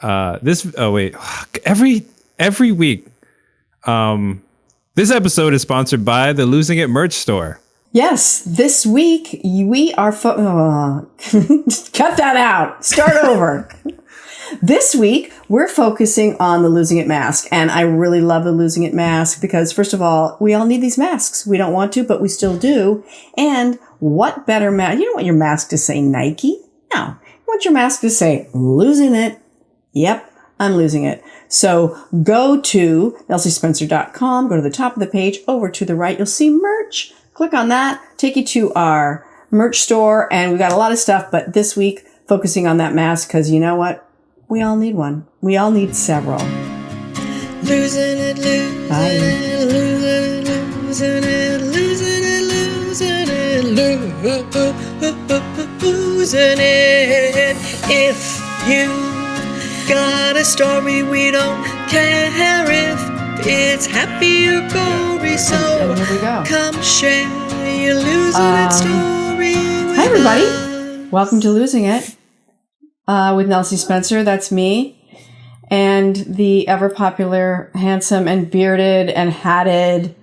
every week. This episode is sponsored by the Losing It merch store. Yes, this week we are cut that out. Start over. This week we're focusing on the Losing It mask, and I really love the Losing It mask because, first of all, we all need these masks. We don't want to, but we still do. And what better mask? You don't want your mask to say Nike. No, you want your mask to say Losing It. Yep, I'm losing it. So go to nelsiespencer.com, go to the top of the page, over to the right, you'll see merch. Click on that, take you to our merch store, and we got a lot of stuff, but this week, focusing on that mask, because you know what? We all need one. We all need several. Losing it, losing it, losing it, losing it, losing it, losing it. If you got a story, we don't care if it's happy or gory. So come share your losing it story. Hi, everybody. Welcome to Losing It with Nelsie Spencer. That's me. And the ever popular, handsome, and bearded and hatted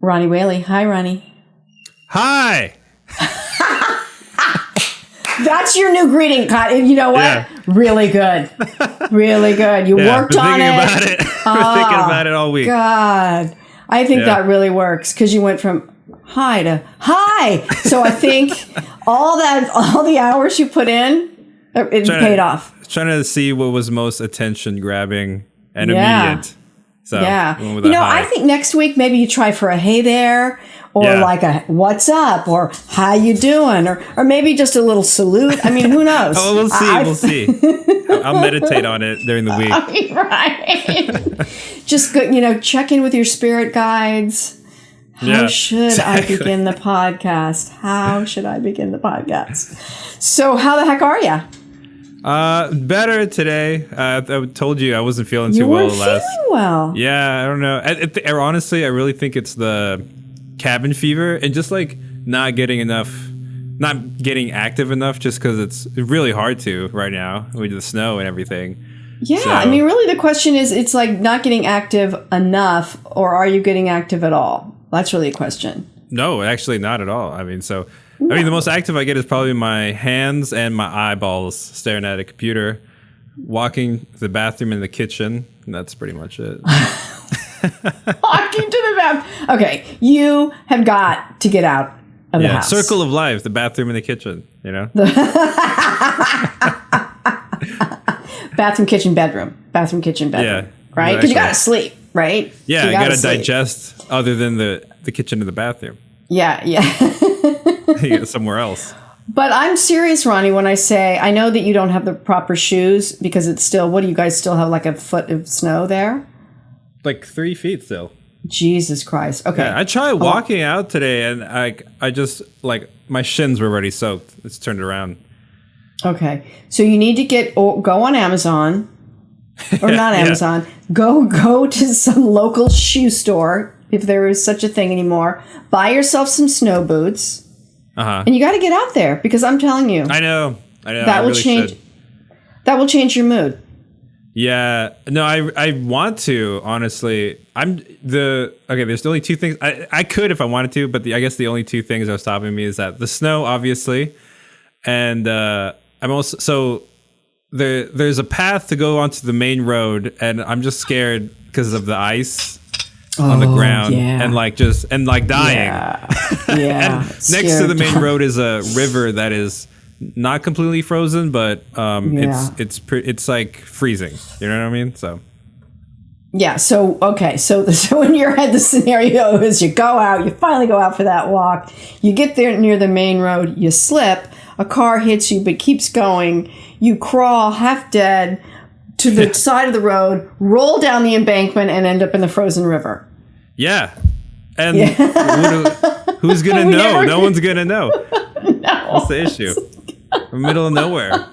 Ronnie Whaley. Hi, Ronnie. Hi. That's your new greeting, Cotton. You know what? Yeah. Really good. Really good. You worked on it. About it. We're thinking about it all week. God. I think that really works because you went from hi to hi. So I think all the hours you put in, it paid off. Trying to see what was most attention grabbing and immediate. So I think next week maybe you try for a hey there, or like a what's up, or how you doing, or maybe just a little salute. I mean, who knows? We'll see. I'll meditate on it during the week. Right. Just go, check in with your spirit guides. How should I begin the podcast? So how the heck are you? Better today. I told you I wasn't feeling too well last. Feeling well. Yeah, I don't know. Honestly, I really think it's the cabin fever and just like not getting active enough just because it's really hard to right now with the snow and everything. Yeah, so, I mean, really the question is, it's like not getting active enough, or are you getting active at all? That's really a question. No, actually not at all. I mean, the most active I get is probably my hands and my eyeballs staring at a computer, walking to the bathroom and the kitchen. And that's pretty much it. Walking to the bathroom. Okay, you have got to get out of the house. Circle of life, the bathroom and the kitchen, Bathroom, kitchen, bedroom. Bathroom, kitchen, bedroom. Yeah, right? Because you got to sleep, right? Yeah, so you got to digest other than the kitchen and the bathroom. Yeah. You get somewhere else. But I'm serious, Ronnie, when I say I know that you don't have the proper shoes because it's still, what do you guys still have, like a foot of snow there? Like 3 feet still. Jesus Christ. Okay. Yeah, I tried walking out today and I just, like, my shins were already soaked. It's turned around. Okay. So you need to go on Amazon, or not Amazon, go to some local shoe store, if there is such a thing anymore. Buy yourself some snow boots. And you got to get out there because I'm telling you. I know. That will change. That will change your mood. Yeah. No, I want to, honestly. There's only two things. I could if I wanted to, but I guess the only two things that are stopping me is that the snow, obviously, and I'm also, so there's a path to go onto the main road, and I'm just scared because of the ice on the ground and dying. Yeah. Next to the main road is a river that is not completely frozen, but it's like freezing. You know what I mean? So yeah. So okay. So in your head, the scenario is you finally go out for that walk. You get there near the main road. You slip. A car hits you, but keeps going. You crawl half dead to the side of the road, roll down the embankment, and end up in the frozen river. Yeah. And who's going to know? No one's going to know. That's the issue. We're in the middle of nowhere.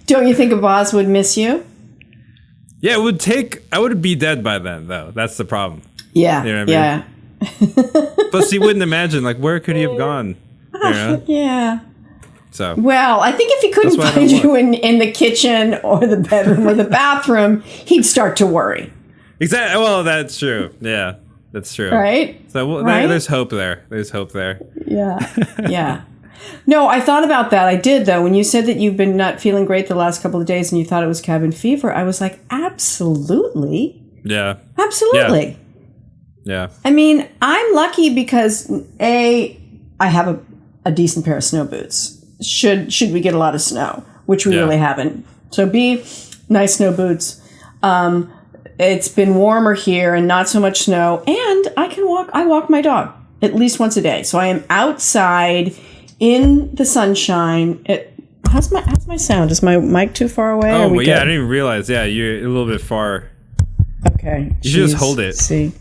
Don't you think a boss would miss you? Yeah, I would be dead by then, though. That's the problem. Yeah. You know what I mean? Plus, you wouldn't imagine, like, where could he have gone? You know? Yeah. So well, I think if he couldn't find you in the kitchen or the bedroom or the bathroom, he'd start to worry. Exactly. Well, that's true. Yeah, that's true. Right. So right? There's hope there. There's hope there. Yeah. Yeah. No, I thought about that. I did, though. When you said that you've been not feeling great the last couple of days and you thought it was cabin fever, I was like, absolutely. Yeah. Absolutely. Yeah. I mean, I'm lucky because I have a decent pair of snow boots. Should we get a lot of snow, which we really haven't. So B, nice snow boots. It's been warmer here and not so much snow. And I walk my dog at least once a day. So I am outside in the sunshine. How's my sound? Is my mic too far away? Oh, well, yeah, I didn't even realize. Yeah, you're a little bit far. Okay. You should just hold it. See,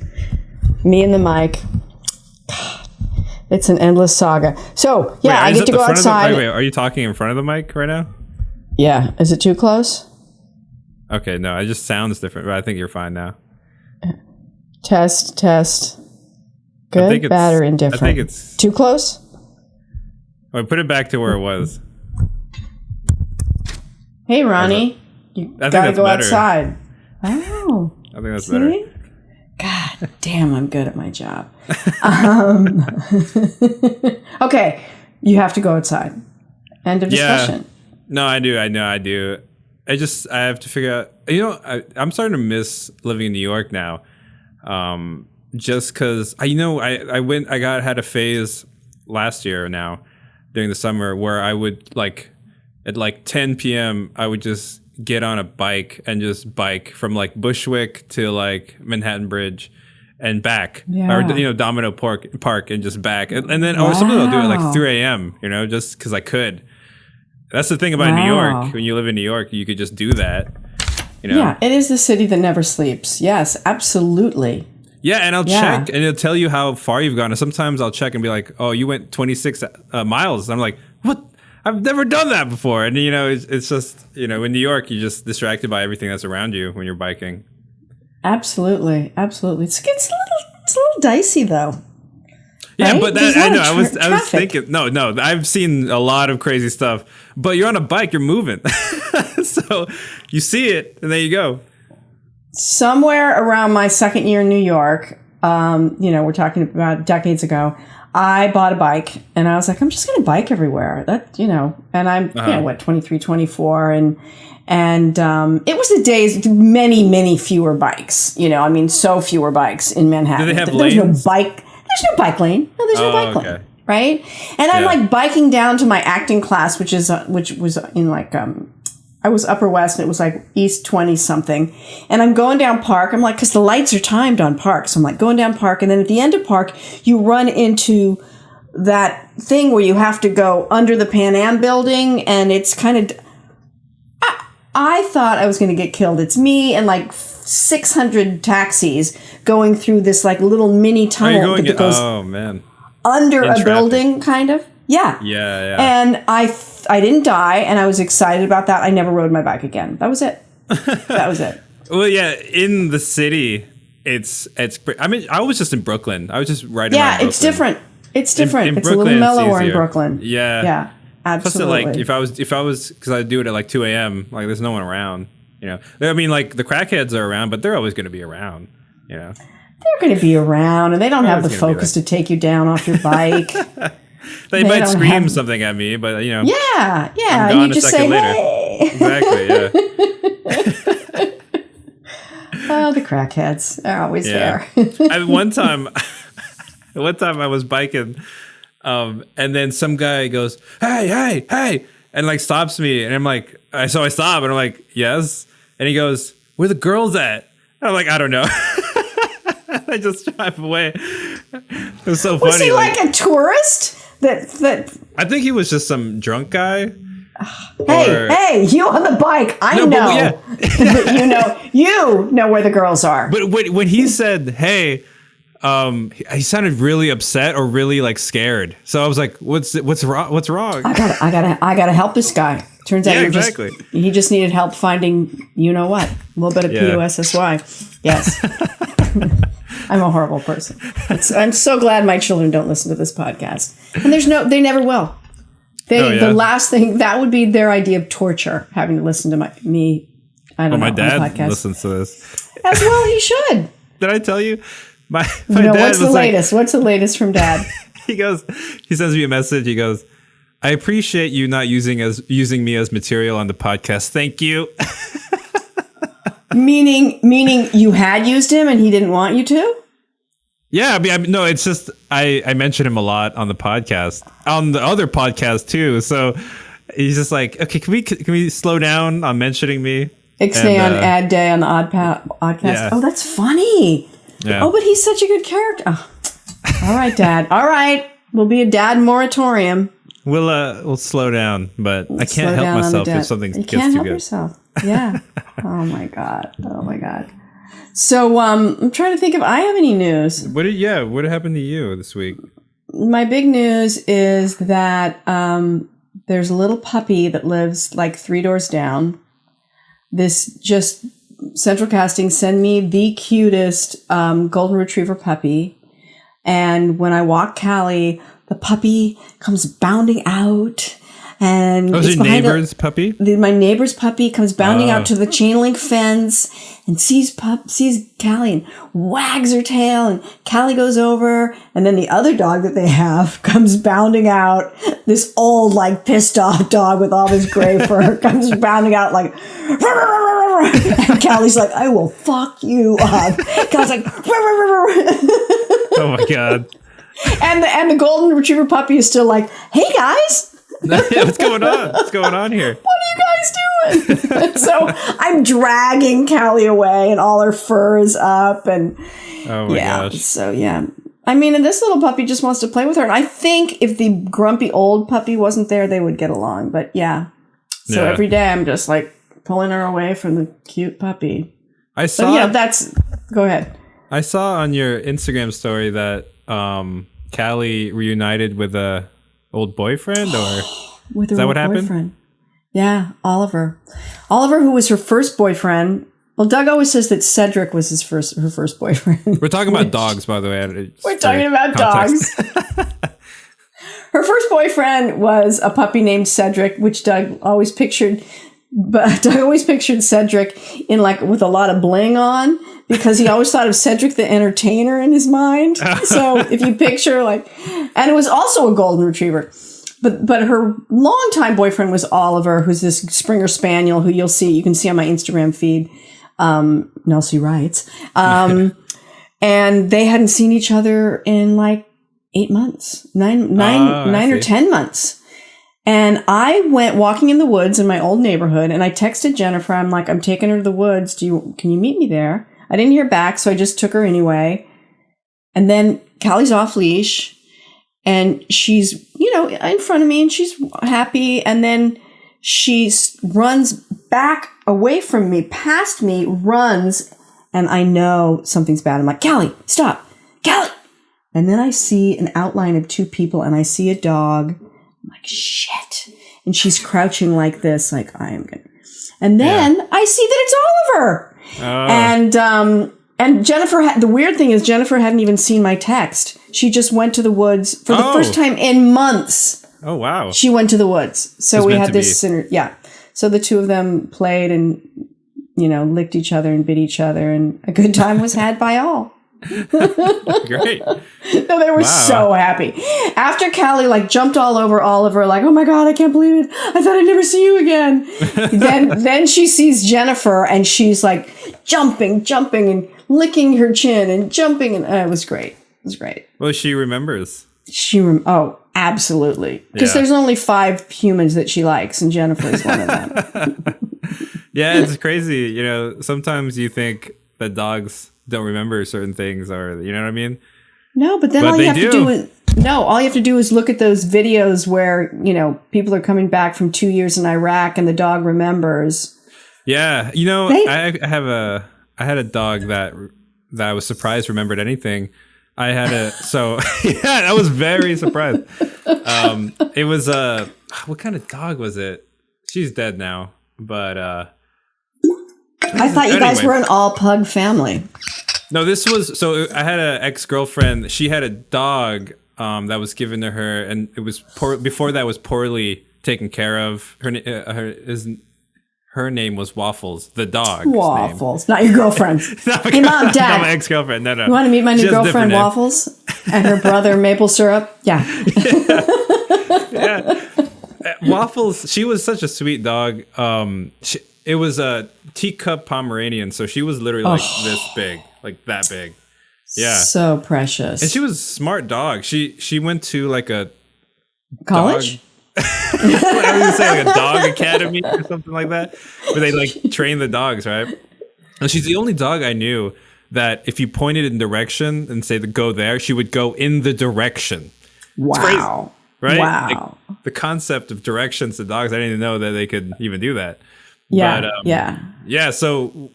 me and the mic. God, it's an endless saga. So, yeah, I get to go outside. Wait, are you talking in front of the mic right now? Yeah. Is it too close? Okay, no, it just sounds different, but I think you're fine now. Test. Good, bad, or indifferent? I think it's... Too close? Wait, put it back to where it was. Hey, Ronnie. You gotta go outside. Oh. I think that's better. God damn, I'm good at my job. Okay, you have to go outside. End of discussion. No, I do. I know I do. I have to figure out, I'm starting to miss living in New York now. Just because, I had a phase last year now during the summer where I would at 10 p.m. I would just get on a bike and just bike from Bushwick to Manhattan Bridge and back, or Domino Park and just back, and then or sometimes I'll do it at 3 a.m. Just because I could. That's the thing about New York. When you live in New York, you could just do that. Yeah, it is the city that never sleeps. Yes, absolutely. Yeah, and I'll check, and it'll tell you how far you've gone. And sometimes I'll check and be like, "Oh, you went 26 miles." I'm like, "What? I've never done that before." And it's just in New York, you're just distracted by everything that's around you when you're biking. Absolutely. It's a little dicey though. Yeah, right? but I was thinking. No, I've seen a lot of crazy stuff. But you're on a bike, you're moving, so you see it, and there you go. Somewhere around my second year in New York, we're talking about decades ago, I bought a bike, and I was like, I'm just going to bike everywhere. And I'm 23, 24, and it was the days many, many fewer bikes. So fewer bikes in Manhattan. Do they have lanes? There's no bike lane. No, there's no bike lane. Right? And I'm biking down to my acting class, which was in I was Upper West, and it was East 20 something. And I'm going down Park. I'm because the lights are timed on Park. So I'm going down Park. And then at the end of Park, you run into that thing where you have to go under the Pan Am building. And it's kind of, I thought I was going to get killed. It's me and 600 taxis going through this little mini tunnel that goes under a building, kind of. Yeah. Yeah. And I didn't die, and I was excited about that. I never rode my bike again. That was it. Well, yeah, in the city, I was just in Brooklyn. I was just riding around Brooklyn. It's different. It's different. In it's a little mellower in Brooklyn. Yeah. Yeah, absolutely. Plus, if I was, because I do it at 2 a.m., there's no one around, I mean, the crackheads are around, but they're always going to be around, They're going to be around, and they don't have the focus to take you down off your bike. They might scream something at me, but Yeah. I'm gone you just say, later. Hey. Exactly. Yeah. Oh, the crackheads are always there. One time I was biking, and then some guy goes, "Hey!" and stops me, and I'm like, so I stop, and I'm like, "Yes," and he goes, "Where the girls at?" And I'm like, "I don't know." I just drive away. It was so funny. Was he a tourist? That I think he was just some drunk guy. Hey, you on the bike. I know. But you know where the girls are. But when he said, "Hey," he sounded really upset or really scared. So I was like, "What's wrong?" I gotta help this guy. Turns out he just needed help finding what, a little bit of PUSSY. Yes. I'm a horrible person. I'm so glad my children don't listen to this podcast, and they never will. The last thing, that would be their idea of torture, having to listen to me. I don't know. My dad podcast. listens to this. As well, he should. Did I tell you? My no, dad what's the was latest? What's the latest from Dad? He sends me a message. He goes, I appreciate you not using me as material on the podcast. Thank you. meaning you had used him and he didn't want you to? Yeah, no, it's just I mention him a lot on the podcast, on the other podcast too. So he's just like, okay, can we slow down on mentioning me? Ixnay on Ad Day on the Oddcast. Yeah. Oh, that's funny. Yeah. Oh, but he's such a good character. Oh. All right, Dad. All right, we'll be a dad moratorium. We'll slow down, but I can't help myself if something gets too good. You can't help yourself. Yeah. Oh my god. So I'm trying to think if I have any news. What happened to you this week? My big news is that there's a little puppy that lives like 3 doors down. This just Central Casting send me the cutest golden retriever puppy. And when I walk Cali, the puppy comes bounding out. And it's your neighbor's puppy? My neighbor's puppy comes bounding out to the chain link fence and sees Cali and wags her tail. And Cali goes over. And then the other dog that they have comes bounding out. This old, like, pissed off dog with all this gray fur comes bounding out like... And Cali's like, I will fuck you up. Cali's like... Oh, my God. And the golden retriever puppy is still like, hey, guys... What's going on? What's going on here? What are you guys doing? So I'm dragging Cali away and all her fur is up and oh my gosh. So yeah. I mean, and this little puppy just wants to play with her. And I think if the grumpy old puppy wasn't there, they would get along. But yeah. So every day I'm just like pulling her away from the cute puppy. Go ahead. I saw on your Instagram story that Cali reunited with a old boyfriend, or with her is that what boyfriend. happened? Yeah, Oliver, who was her first boyfriend. Well, Doug always says that Cedric was her first boyfriend. We're talking about dogs, by the way. We're talking about dogs. Her first boyfriend was a puppy named Cedric, which Doug always pictured. But Doug always pictured Cedric in like with a lot of bling on, because he always thought of Cedric the Entertainer in his mind. So if you picture like, and it was also a golden retriever, but her longtime boyfriend was Oliver, who's this Springer Spaniel who you can see on my Instagram feed. Nelsie writes, and they hadn't seen each other in like 8 months, nine or 10 months. And I went walking in the woods in my old neighborhood, and I texted Jennifer. I'm like, I'm taking her to the woods. Can you meet me there? I didn't hear back, so I just took her anyway. And then Callie's off leash, and she's, in front of me, and she's happy. And then she runs back away from me, past me, runs, and I know something's bad. I'm like, Callie, stop, Callie. And then I see an outline of 2 people, and I see a dog. I'm like, shit. And she's crouching like this, like, I am going to. And then I see that it's Oliver. And Jennifer, the weird thing is Jennifer hadn't even seen my text. She just went to the woods for the first time in months. Oh, wow. She went to the woods. So we had this, so the 2 of them played and, licked each other and bit each other. And a good time was had by all. Great. No, they were so happy. After Callie jumped all over Oliver, like, oh my God, I can't believe it. I thought I'd never see you again. then she sees Jennifer and she's like jumping and licking her chin and jumping. And it was great. It was great. Well, she remembers. Absolutely. Because there's only 5 humans that she likes, and Jennifer is one of them. Yeah, it's crazy. Sometimes you think that dogs don't remember certain things, or you know what I mean? No, but then all you have to do is look at those videos where, people are coming back from 2 years in Iraq and the dog remembers. Yeah. I had a dog that I was surprised remembered anything. I was very surprised. It was what kind of dog was it? She's dead now, but I thought you guys were an all pug family. No, I had an ex-girlfriend. She had a dog. that was given to her, and it was before that was poorly taken care of. Her name was Waffles, the dog. Waffles, not your girlfriend. Hey, Mom, Dad. Not my ex-girlfriend. No. You want to meet my new girlfriend, Waffles, and her brother, Maple Syrup? Yeah. Yeah. Waffles, she was such a sweet dog. It was a Teacup Pomeranian, so she was literally like this big, like that big. Yeah. So precious. And she was a smart dog. She went to like a college? I was gonna say like a dog academy or something like that, where they like train the dogs, right? And she's the only dog I knew that if you pointed in direction and say to go there, she would go in the direction. Wow. Right? Wow. Like, the concept of directions to dogs, I didn't even know that they could even do that. Yeah. But, yeah. So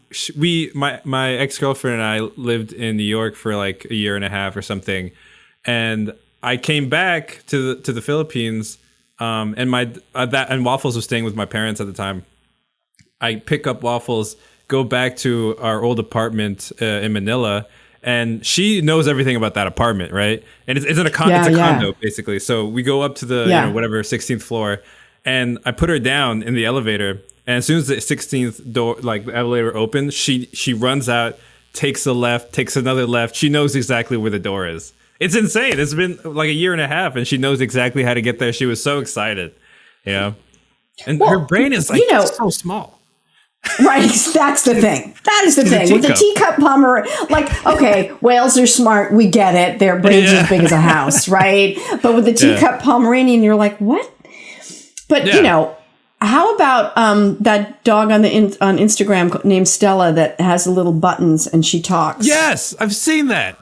my ex-girlfriend and I lived in New York for like a year and a half or something, and I came back to the Philippines. And Waffles was staying with my parents at the time. I pick up Waffles, go back to our old apartment in Manila, and she knows everything about that apartment, right? And it's a condo basically. So we go up to the 16th floor, and I put her down in the elevator. And as soon as the 16th door, like the elevator opens, she runs out, takes a left, takes another left. She knows exactly where the door is. It's insane. It's been like a year and a half, and she knows exactly how to get there. She was so excited, And her brain is like so small. Right, that's the thing. That is the thing. With the Teacup Pomeranian, like, okay, whales are smart. We get it. Their brains are as big as a house, right? But with the Teacup Pomeranian, you're like, what? But, how about that dog on Instagram named Stella that has the little buttons and she talks? Yes, I've seen that.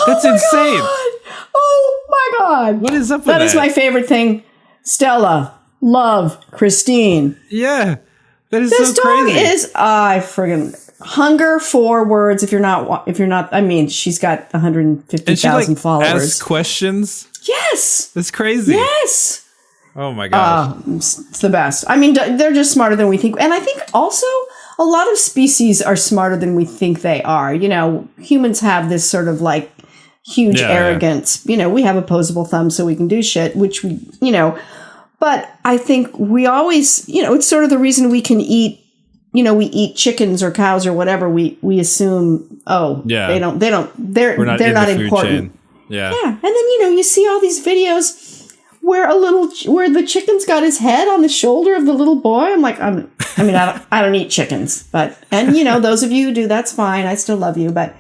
That's insane. God. Oh my God. What is up with that? That is my favorite thing. Stella, love, Christine. Yeah. That is this so crazy. This dog is, friggin' hunger for words. If you're not, I mean, she's got 150,000 followers. Asks questions. Yes. That's crazy. Yes. Oh my gosh. It's the best. I mean, they're just smarter than we think. And I think also a lot of species are smarter than we think they are. Humans have this sort of like huge arrogance. We have opposable thumbs so we can do shit, which we, but I think we always, it's sort of the reason we can eat, we eat chickens or cows or whatever. We assume, they're not important. Chain. Yeah. Yeah. And then, you see all these videos where the chicken's got his head on the shoulder of the little boy. I'm like, I don't eat chickens, and those of you who do, that's fine. I still love you. But,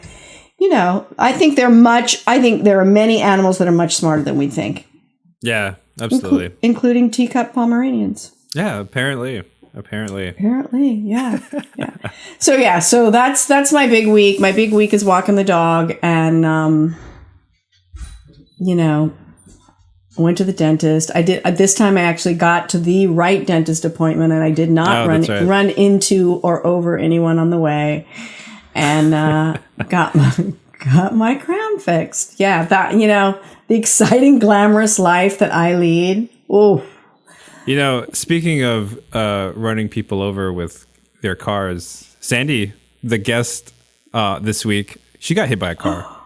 I think there are many animals that are much smarter than we think. Yeah, absolutely. Including Teacup Pomeranians. Yeah, apparently, yeah. So that's my big week. My big week is walking the dog, and I went to the dentist. This time I actually got to the right dentist appointment, and I did not run into or over anyone on the way, and got my crown fixed. Yeah, that the exciting, glamorous life that I lead. Oh. Speaking of running people over with their cars, Sandi, the guest this week, she got hit by a car.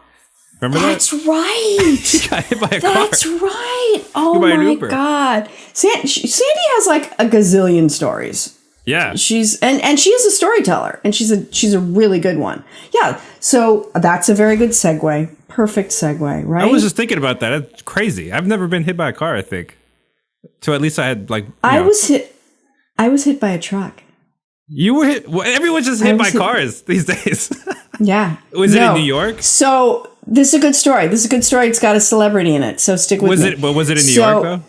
Remember That's right. She got hit by a car. That's right. Oh my God. Sandi has like a gazillion stories. Yeah. She's and she is a storyteller, and she's a really good one. Yeah. So that's a very good segue. Perfect segue, right? I was just thinking about that. It's crazy. I've never been hit by a car, I think. So at least I had like I was hit by a truck. You were hit. Well, everyone's just hit by cars these days. Yeah. Was it in New York? So this is a good story. It's got a celebrity in it. So stick with me. Was it in New York though?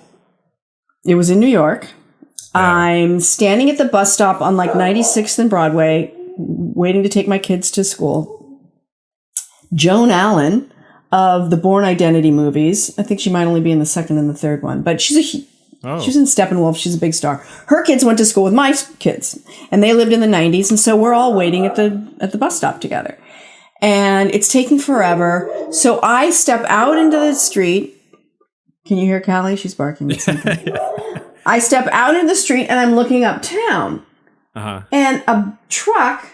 It was in New York. Yeah. I'm standing at the bus stop on like 96th and Broadway, waiting to take my kids to school. Joan Allen of the Bourne Identity movies. I think she might only be in the second and the third one, but she was in Steppenwolf. She's a big star. Her kids went to school with my kids, and they lived in the 90s, and so we're all waiting at the bus stop together. And it's taking forever. So I step out into the street. Can you hear Cali? She's barking at something. I step out into the street, and I'm looking uptown. Uh-huh. And a truck,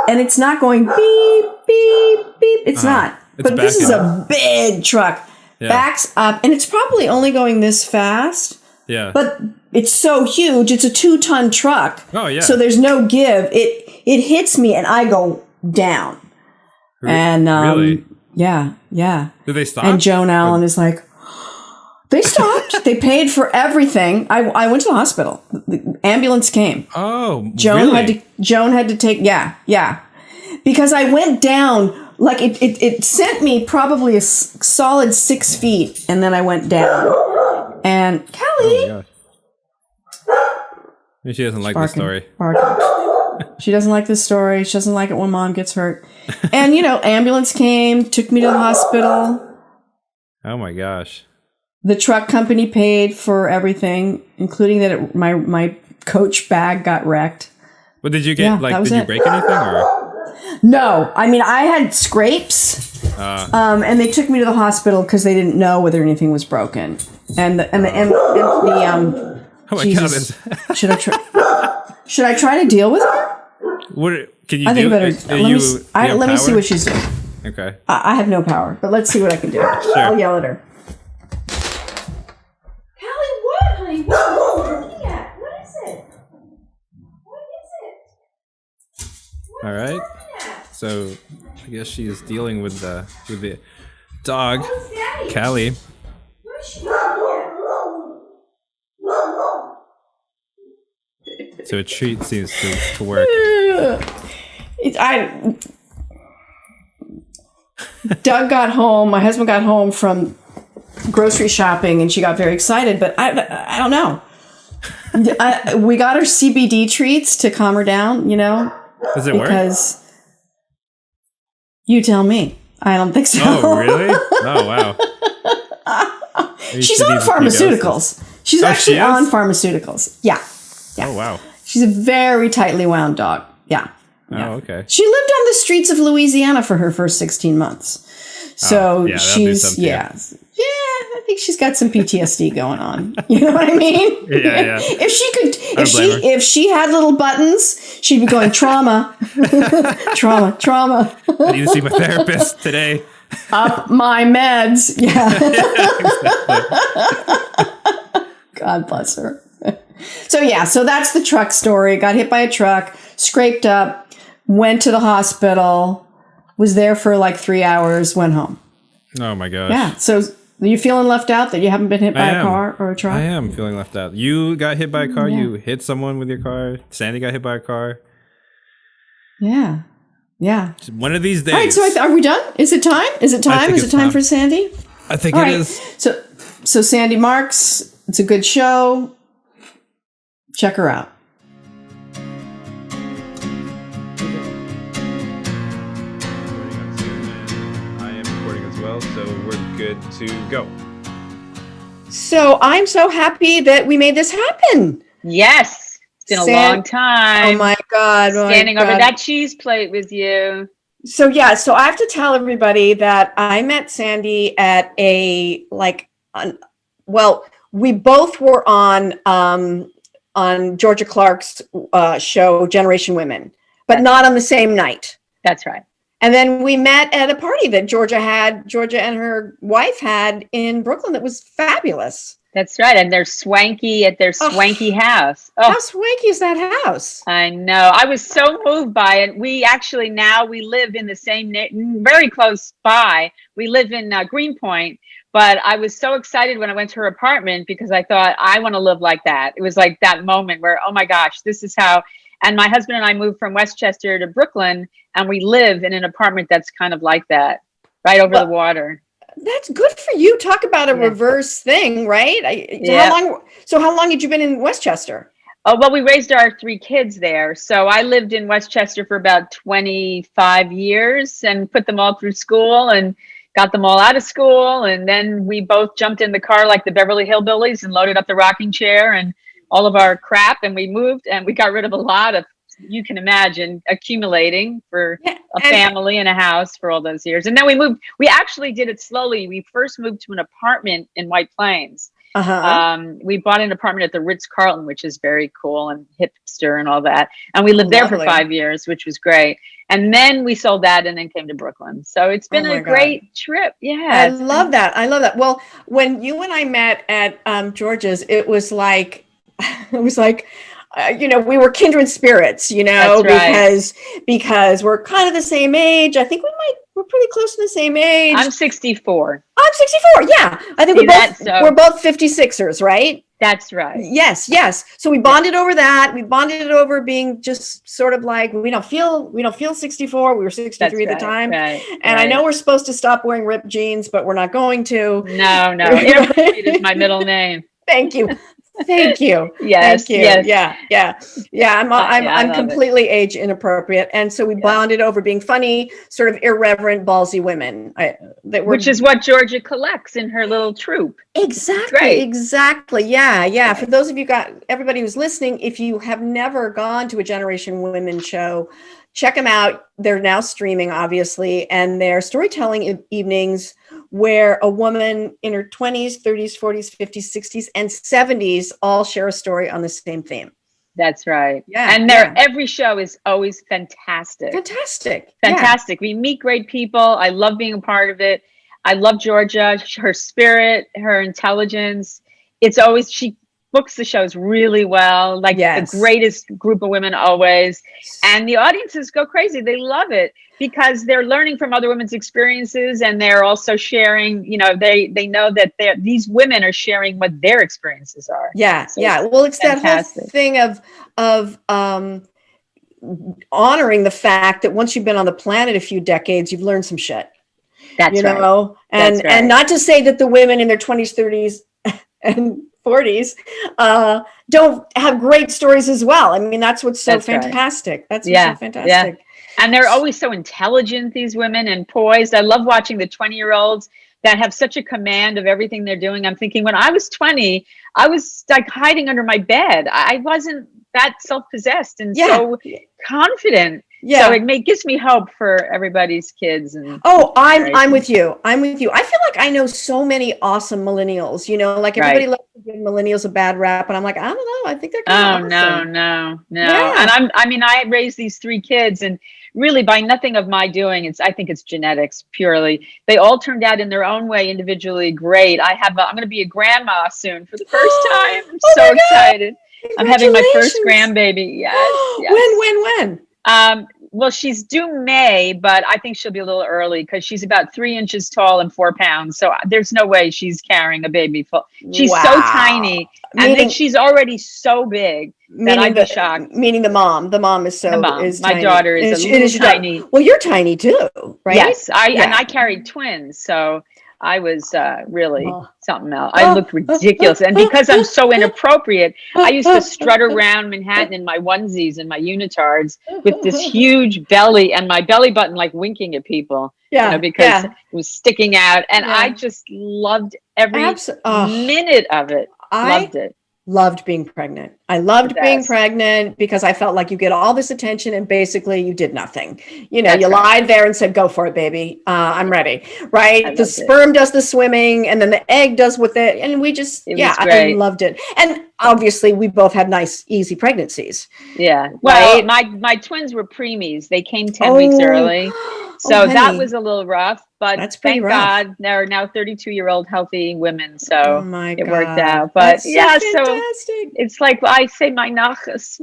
and it's not going beep, beep, beep. It's not. But this is a big truck, backs up, and it's probably only going this fast. Yeah. But it's so huge. It's a 2-ton truck. Oh, yeah. So there's no give. It hits me, and I go down. And really? Yeah. Did they stop? And Joan Allen is like, they stopped. They paid for everything. I went to the hospital. The ambulance came. Oh, Joan really? Joan had to take. Yeah. Because I went down. Like it sent me probably a solid 6 feet, and then I went down. And Cali, oh she doesn't like this story. She doesn't like this story. She doesn't like it when mom gets hurt. And ambulance came, took me to the hospital. Oh my gosh! The truck company paid for everything, including that my Coach bag got wrecked. But did you get did you break anything or? No, I mean I had scrapes, and they took me to the hospital because they didn't know whether anything was broken. And the oh my Jesus. God! Should I try to deal with her? What can you I think do? better. Let me see what she's doing. Okay. I have no power, but let's see what I can do. Sure. I'll yell at her. Callie, what, honey? What are you looking at? What is it? What is it? All right. So I guess she is dealing with the dog, Cali. What is she looking at? So a treat seems to work. Doug got home. My husband got home from grocery shopping, and she got very excited. But I don't know. We got her CBD treats to calm her down. Does it work? Because you tell me. I don't think so. Oh really? Oh wow. She's on pharmaceuticals. She's actually on pharmaceuticals. Yeah. Oh wow. She's a very tightly wound dog. Yeah. Oh, okay. She lived on the streets of Louisiana for her first 16 months. So she's, I think she's got some PTSD going on. You know what I mean? Yeah. If she had little buttons, she'd be going trauma, trauma. I need to see my therapist today. Up my meds. Yeah. God bless her. So that's the truck story. Got hit by a truck, scraped up, went to the hospital, was there for like 3 hours, went home. Oh my gosh. Yeah. So are you feeling left out that you haven't been hit by a car or a truck? I am feeling left out. You got hit by a car. Yeah. You hit someone with your car. Sandy got hit by a car. Yeah. One of these days. All right. So are we done? Is it time? Is it time for Sandy? I think it is. So Sandi Marx. It's a good show. Check her out. I am recording as well, so we're good to go. So I'm so happy that we made this happen. Yes. It's been a long time. Oh my God. Standing over that cheese plate with you. So I have to tell everybody that I met Sandy at we both were on Georgia Clark's show, Generation Women, but not on the same night. That's right. And then we met at a party that Georgia and her wife had in Brooklyn that was fabulous. That's right. And they're swanky at their swanky house. Oh, how swanky is that house? I know. I was so moved by it. We actually we live in the same, very close by. We live in Greenpoint. But I was so excited when I went to her apartment because I thought, I want to live like that. It was like that moment where, oh my gosh, this is how. And my husband and I moved from Westchester to Brooklyn, and we live in an apartment that's kind of like that, right over the water. That's good for you. Talk about a reverse thing, right? How long had you been in Westchester? Oh, well, we raised our 3 kids there. So I lived in Westchester for about 25 years and put them all through school and got them all out of school. And then we both jumped in the car like the Beverly Hillbillies and loaded up the rocking chair and all of our crap. And we moved and we got rid of a lot of, you can imagine, accumulating for a family and a house for all those years. And then we moved. We actually did it slowly. We first moved to an apartment in White Plains. We bought an apartment at the Ritz-Carlton, which is very cool and hipster and all that. And we lived there for 5 years, which was great. And then we sold that and then came to Brooklyn. So it's been a great trip. Yeah. I love that. I love that. Well, when you and I met at George's, it was like, we were kindred spirits, because we're kind of the same age. I think we're pretty close to the same age. I'm 64. I'm 64. Yeah. I think we're both 56ers, right? That's right. Yes. So we bonded over that. We bonded over being just sort of like, we don't feel 64. We were 63 at the time. And I know we're supposed to stop wearing ripped jeans, but we're not going to. No. Inappropriate is my middle name. Thank you. Yes. Thank you. Yes. Yeah. I'm completely age inappropriate. And so we bonded over being funny, sort of irreverent, ballsy women. Which is what Georgia collects in her little troupe. Exactly. Yeah. For those of everybody who's listening, if you have never gone to a Generation Women show, check them out. They're now streaming, obviously, and they're storytelling evenings where a woman in her 20s, 30s, 40s, 50s, 60s, and 70s all share a story on the same theme. That's right. Yeah. And every show is always fantastic. Fantastic. Yeah. We meet great people. I love being a part of it. I love Georgia, her spirit, her intelligence. She books the shows really well, the greatest group of women always. And the audiences go crazy. They love it because they're learning from other women's experiences, and they're also sharing, they know that these women are sharing what their experiences are. Yeah. So well, it's fantastic. That whole thing of honoring the fact that once you've been on the planet a few decades, you've learned some shit. That's right. And not to say that the women in their 20s, 30s, and 40s don't have great stories as well. I mean, that's what's so fantastic. Right. That's what's so fantastic. Yeah. And they're always so intelligent, these women, and poised. I love watching the 20-year-olds that have such a command of everything they're doing. I'm thinking, when I was 20, I was like hiding under my bed. I wasn't that self-possessed and so confident. Yeah. So it gives me hope for everybody's kids. And I'm with you. I feel like I know so many awesome millennials, everybody loves to give millennials a bad rap. And I'm like, I don't know. I think they're kind of awesome. No. Yeah. And I raised these 3 kids, and really by nothing of my doing. I think it's genetics purely. They all turned out in their own way, individually great. I'm going to be a grandma soon for the first time. I'm so excited. I'm having my first grandbaby. Yes. When? Well, she's due May, but I think she'll be a little early because she's about 3 inches tall and 4 pounds. So there's no way she's carrying a baby full. She's so tiny, and then she's already so big that I'd be shocked. Meaning the mom is so. My daughter is a little tiny. Well, you're tiny too, right? Yes, and I carried twins, so I was really something else. I looked ridiculous. And because I'm so inappropriate, I used to strut around Manhattan in my onesies and my unitards with this huge belly and my belly button like winking at people. Because it was sticking out. And I just loved every minute of it. Loved it. Loved being pregnant. I loved being pregnant because I felt like you get all this attention and basically you did nothing. You lied there and said, go for it, baby. I'm ready. Right. The sperm does the swimming and then the egg does with it. And we just, I loved it. And obviously we both had nice, easy pregnancies. Yeah. Well, my twins were preemies. They came 10 weeks early. So that was a little rough, but thank God they're now 32-year-old healthy women. So it worked out. But so it's like I say, my nachas,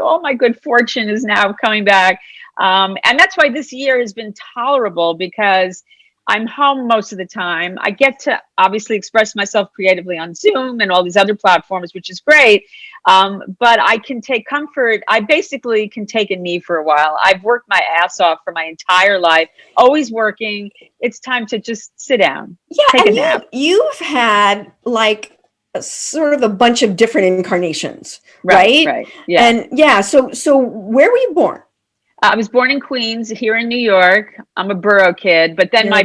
all my good fortune is now coming back. And that's why this year has been tolerable because I'm home most of the time. I get to obviously express myself creatively on Zoom and all these other platforms, which is great. But I can take comfort. I basically can take a knee for a while. I've worked my ass off for my entire life, always working. It's time to just sit down, take a nap. You've had like sort of a bunch of different incarnations, right? Right. Yeah. And so where were you born? I was born in Queens, here in New York. I'm a borough kid, but then my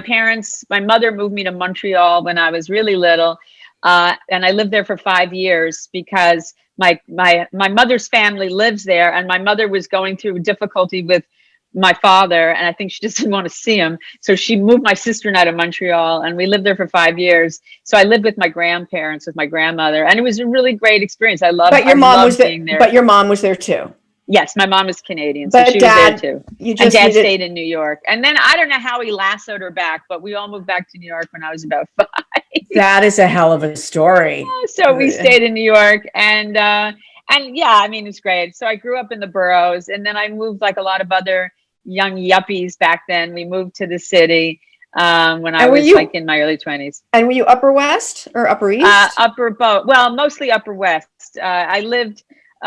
mother moved me to Montreal when I was really little. And I lived there for 5 years because my mother's family lives there, and my mother was going through difficulty with my father, and I think she just didn't want to see him. So she moved my sister and I to Montreal, and we lived there for 5 years. So I lived with my grandparents, with my grandmother, and it was a really great experience. I loved. But your mom was being there. But your mom was there too. Yes, my mom is Canadian, so she was there too. And Dad stayed in New York. And then I don't know how he lassoed her back, but we all moved back to New York when I was about 5. That is a hell of a story. So we stayed in New York, and yeah, I mean, it's great. So I grew up in the boroughs, and then I moved like a lot of other young yuppies back then. We moved to the city when I was like in my early 20s. And were you Upper West or Upper East? Mostly Upper West.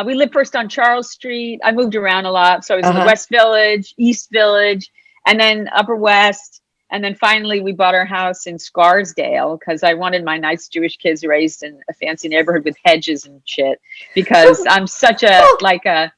We lived first on Charles Street. I moved around a lot. So I was in the West Village, East Village, and then Upper West. And then finally we bought our house in Scarsdale because I wanted my nice Jewish kids raised in a fancy neighborhood with hedges and shit, because I'm such a climber.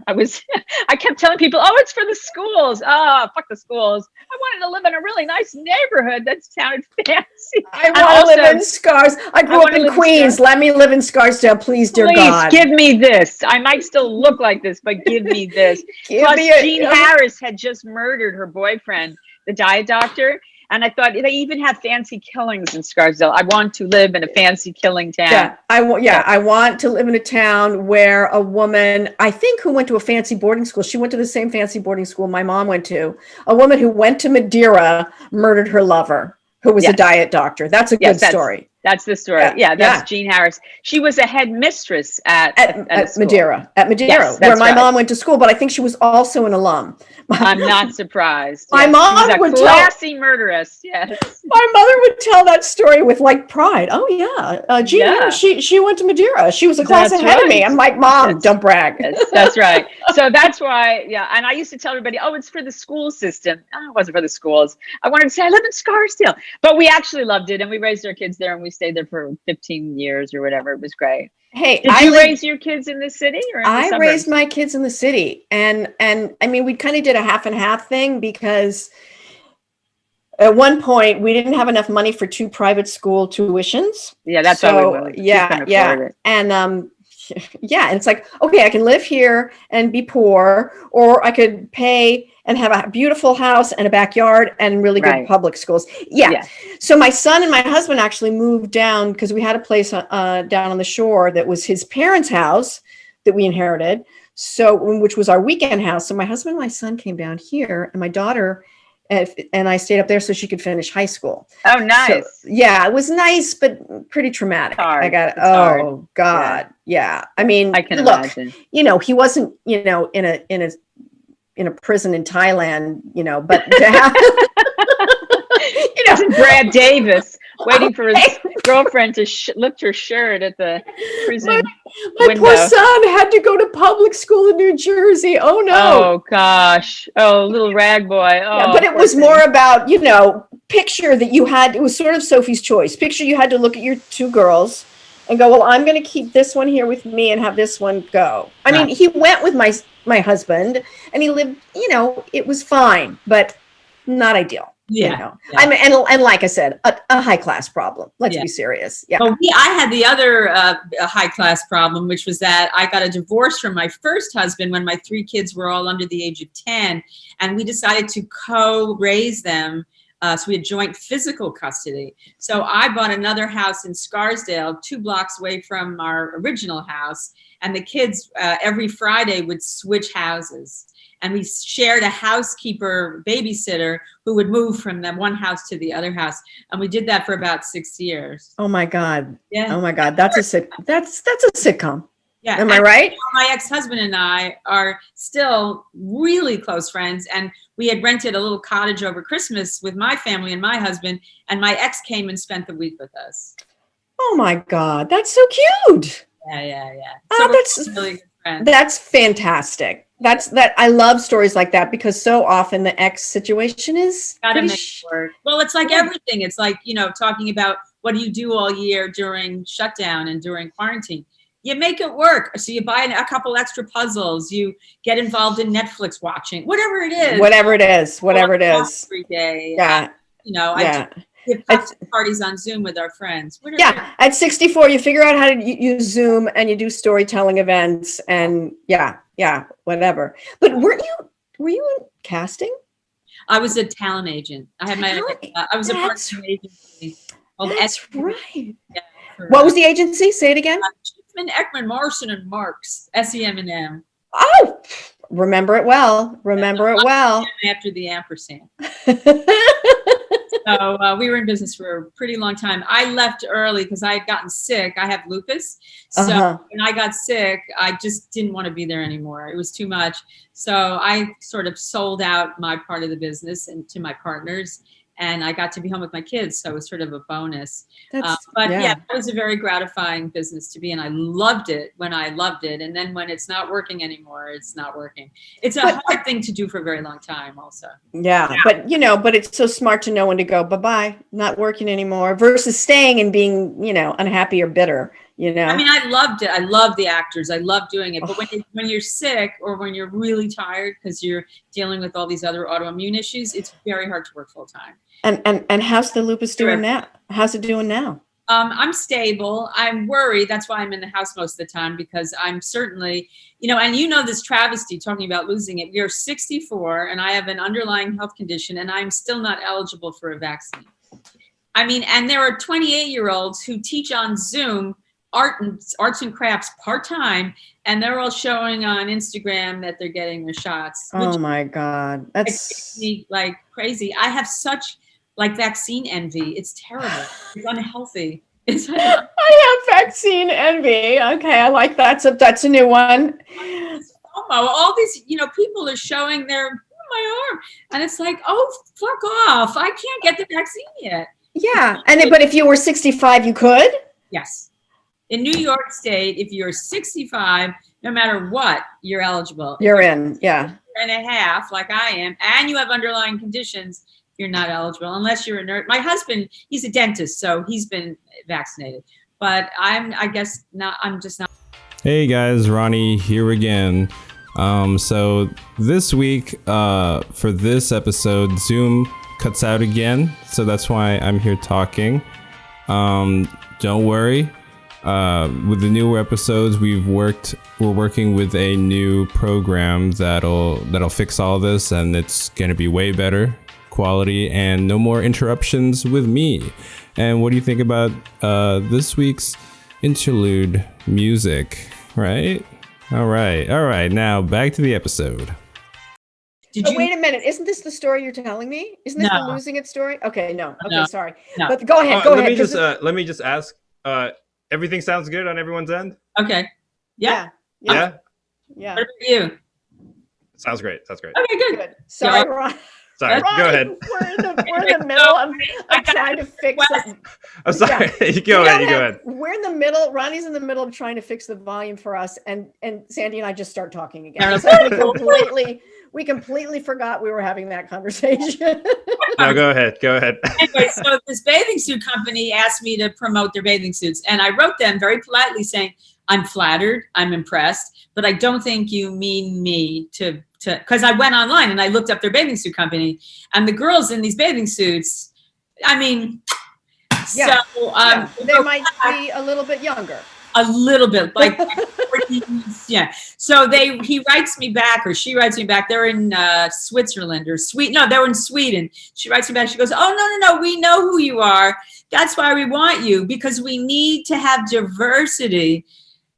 I kept telling people, oh, it's for the schools. Oh, fuck the schools. I wanted to live in a really nice neighborhood that sounded fancy. I want to live in Scars. I grew up in Queens. Let me live in Scarsdale, please, dear God. Please, give me this. I might still look like this, but give me this. Plus, Jean Harris had just murdered her boyfriend, the diet doctor. And I thought they even have fancy killings in Scarsdale. I want to live in a fancy killing town. I want to live in a town where a woman, I think, who went to a fancy boarding school. She went to the same fancy boarding school my mom went to. A woman who went to Madeira murdered her lover, who was a diet doctor. That's a good story. That's the story. That's Jean Harris. She was a head mistress at Madeira. At Madeira, yes, where my mom went to school, but I think she was also an alum. I'm not surprised. My mom would classy murderess. Yes. My mother would tell that story with like pride. Oh yeah, Jean, she went to Madeira. She was a class ahead of me. I'm like, Mom, don't brag. Yes, that's right. So that's why, and I used to tell everybody, oh, it's for the school system. Oh, it wasn't for the schools. I wanted to say I live in Scarsdale, but we actually loved it, and we raised our kids there, and we stayed there for 15 years or whatever. It was great. Hey, did you raise your kids in the city or in the suburbs? I raised my kids in the city, and I mean, we kind of did a half and half thing, because at one point we didn't have enough money for 2 private school tuitions. Yeah, that's why we went. And it's like, okay, I can live here and be poor, or I could pay and have a beautiful house and a backyard and really good public schools. Yeah. So my son and my husband actually moved down because we had a place down on the shore that was his parents' house that we inherited. So, which was our weekend house. So my husband and my son came down here, and my daughter and I stayed up there so she could finish high school. Oh, nice. So, it was nice, but pretty traumatic. Hard. God. Yeah. I mean, I can imagine. He wasn't, in a prison in Thailand, but to have, Brad Davis waiting for his girlfriend to lift her shirt at the prison my window. Poor son had to go to public school in New Jersey. Oh no. Oh gosh. Oh, little rag boy. Oh, but it was more about, picture that you had, it was sort of Sophie's Choice. Picture you had to look at your 2 girls and go, well, I'm going to keep this one here with me and have this one go. I mean, he went with my husband, and he lived, it was fine, but not ideal. I mean, and like I said, a high class problem. Let's be serious. Yeah. Well, I had the other high class problem, which was that I got a divorce from my first husband when my 3 kids were all under the age of 10, and we decided to co-raise them. So we had joint physical custody. So I bought another house in Scarsdale, 2 blocks away from our original house. And the kids every Friday would switch houses. And we shared a housekeeper babysitter who would move from the one house to the other house. And we did that for about 6 years. Oh my God. Yeah. Oh my God. That's a sitcom. Yeah. Am I right? My ex-husband and I are still really close friends. And we had rented a little cottage over Christmas with my family and my husband. And my ex came and spent the week with us. Oh my God. That's so cute. Yeah. So that's really good friends. That's fantastic. I love stories like that, because so often the ex situation is gotta make it work. Well, it's like everything. It's like, talking about what do you do all year during shutdown and during quarantine. You make it work. So you buy a couple extra puzzles. You get involved in Netflix watching, whatever it is. Whatever it is. Every day. Yeah. I give parties on Zoom with our friends. At 64, you figure out how to use Zoom, and you do storytelling events, and yeah, whatever. But were you in casting? I was a talent agent. I had I was a part of an agency called That's right. Yeah, what was the agency? Say it again. Schiffman, Ekman, Morrison, and Marx, SEM&M. Oh, remember it well. After the ampersand. So we were in business for a pretty long time. I left early because I had gotten sick. I have lupus. So when I got sick, I just didn't want to be there anymore. It was too much. So I sort of sold out my part of the business and to my partners. And I got to be home with my kids. So it was sort of a bonus. But it was a very gratifying business to be in. I loved it when I loved it. And then when it's not working anymore, it's not working. It's a hard thing to do for a very long time also. Yeah. But but it's so smart to know when to go, bye-bye, not working anymore, versus staying and being, unhappy or bitter. I mean, I loved it. I love the actors. I love doing it. But when you're sick or when you're really tired because you're dealing with all these other autoimmune issues, it's very hard to work full time. And how's the lupus doing now? How's it doing now? I'm stable. I'm worried. That's why I'm in the house most of the time, because I'm certainly, and this travesty talking about losing it. We are 64 and I have an underlying health condition and I'm still not eligible for a vaccine. I mean, and there are 28-year-olds who teach on Zoom arts and crafts part-time, and they're all showing on Instagram that they're getting their shots. Oh my God. That's like crazy. I have such vaccine envy. It's terrible. It's unhealthy. I have vaccine envy. Okay. I like that. So that's a new one. All these, people are showing my arm, and it's like, oh, fuck off. I can't get the vaccine yet. Yeah. But if you were 65, you could? Yes. In New York State, if you're 65, no matter what, you're eligible. You're in, yeah. And a half, like I am, and you have underlying conditions, you're not eligible unless you're a nurse. My husband, he's a dentist, so he's been vaccinated. But I guess not. I'm just not. Hey guys, Ronnie here again. So this week, for this episode, Zoom cuts out again, so that's why I'm here talking. Don't worry. With the newer episodes, we're working with a new program that'll fix all this, and it's gonna be way better quality and no more interruptions with me. And what do you think about this week's interlude music? Right? All right. Now back to the episode. Wait a minute. Isn't this the story you're telling me? Isn't this the losing it story? Okay, no. Okay, no. Sorry. No. But go ahead. Let me just ask. Everything sounds good on everyone's end? Okay. Yeah. Yeah. What about you? Sounds great. Okay, good. Sorry, Ron. Sorry, Ronnie, go ahead. We're in the middle of trying to fix it. I'm sorry. Yeah. Go ahead. We're in the middle. Ronnie's in the middle of trying to fix the volume for us, and Sandi and I just start talking again. So we completely forgot we were having that conversation. No, go ahead. Anyway, so this bathing suit company asked me to promote their bathing suits, and I wrote them very politely saying, I'm flattered, I'm impressed, but I don't think you mean me to, because I went online and I looked up their bathing suit company, and the girls in these bathing suits, I mean, they might be a little bit younger. A little bit, like 14, yeah. So he writes me back, or she writes me back. They're in Switzerland or Sweden. No, they were in Sweden. She writes me back. She goes, "Oh no, we know who you are. That's why we want you, because we need to have diversity."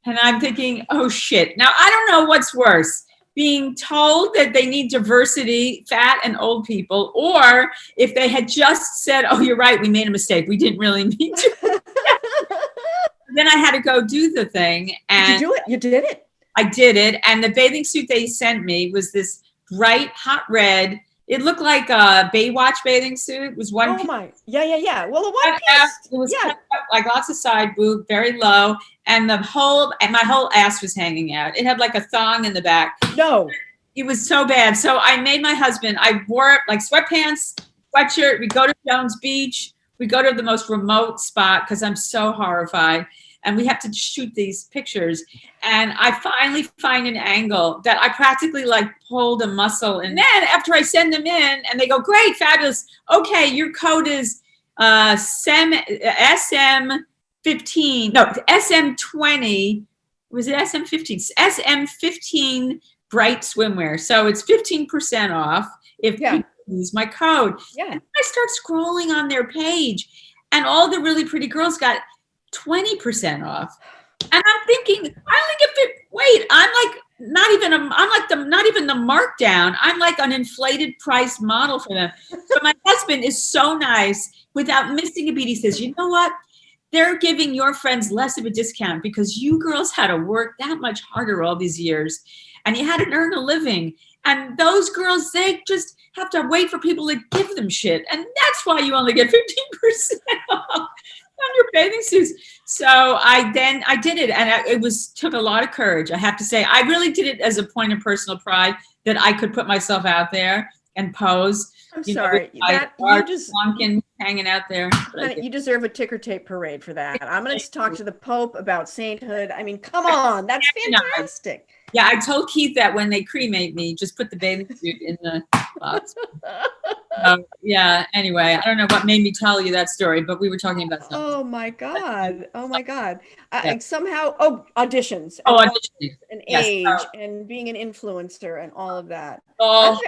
And I'm thinking, oh shit. Now I don't know what's worse, being told that they need diversity, fat and old people, or if they had just said, "Oh, you're right. We made a mistake. We didn't really need to." Then I had to go do the thing. And did you do it? You did it? I did it. And the bathing suit they sent me was this bright, hot red. It looked like a Baywatch bathing suit. It was one. Oh my. Yeah. Well, the one piece. It was cut out, like lots of side boob, very low. And my whole ass was hanging out. It had like a thong in the back. No. It was so bad. So I made my husband, I wore it like sweatpants, sweatshirt. We go to Jones Beach. We go to the most remote spot because I'm so horrified, and we have to shoot these pictures. And I finally find an angle that I practically like pulled a muscle. And then after I send them in and they go, "Great, fabulous. Okay, your code is SM15, no, SM20 was it SM15? SM15 bright swimwear. So it's 15% off if people use my code. Yeah. And I start scrolling on their page, and all the really pretty girls got 20% off. And I'm thinking, I only get wait, I'm like not even the markdown. I'm like an inflated price model for them. So my husband is so nice, without missing a beat. He says, you know what? They're giving your friends less of a discount because you girls had to work that much harder all these years, and you had to earn a living. And those girls, they just have to wait for people to give them shit. And that's why you only get 15% off on your bathing suits. So I did it, and it took a lot of courage. I have to say, I really did it as a point of personal pride that I could put myself out there and pose. I'm sorry. Flunkin hanging out there. You deserve a ticker tape parade for that. I'm going to talk to the Pope about sainthood. I mean, come on. That's fantastic. Yeah, I told Keith that when they cremate me, just put the bathing suit in the box. Yeah, anyway, I don't know what made me tell you that story, but we were talking about something. Oh my God. Yeah. Somehow, auditions. Auditioning. And age and being an influencer and all of that. Oh.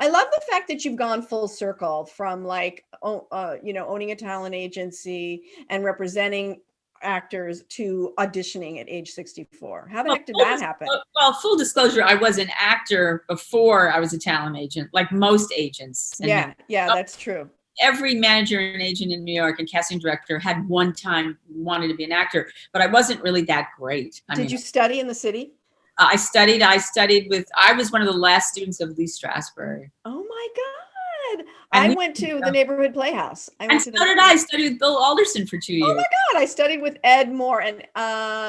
I love the fact that you've gone full circle from owning a talent agency and representing actors to auditioning at age 64. How the heck did that happen? Well, full disclosure, I was an actor before I was a talent agent, like most agents. Yeah, that's true. Every manager and agent in New York and casting director had one time wanted to be an actor, but I wasn't really that great. Did you study in the city? I studied I was one of the last students of Lee Strasberg. Oh my God. I went to the Neighborhood Playhouse. I studied with Bill Alderson for 2 years. Oh my God. I studied with Ed Moore. And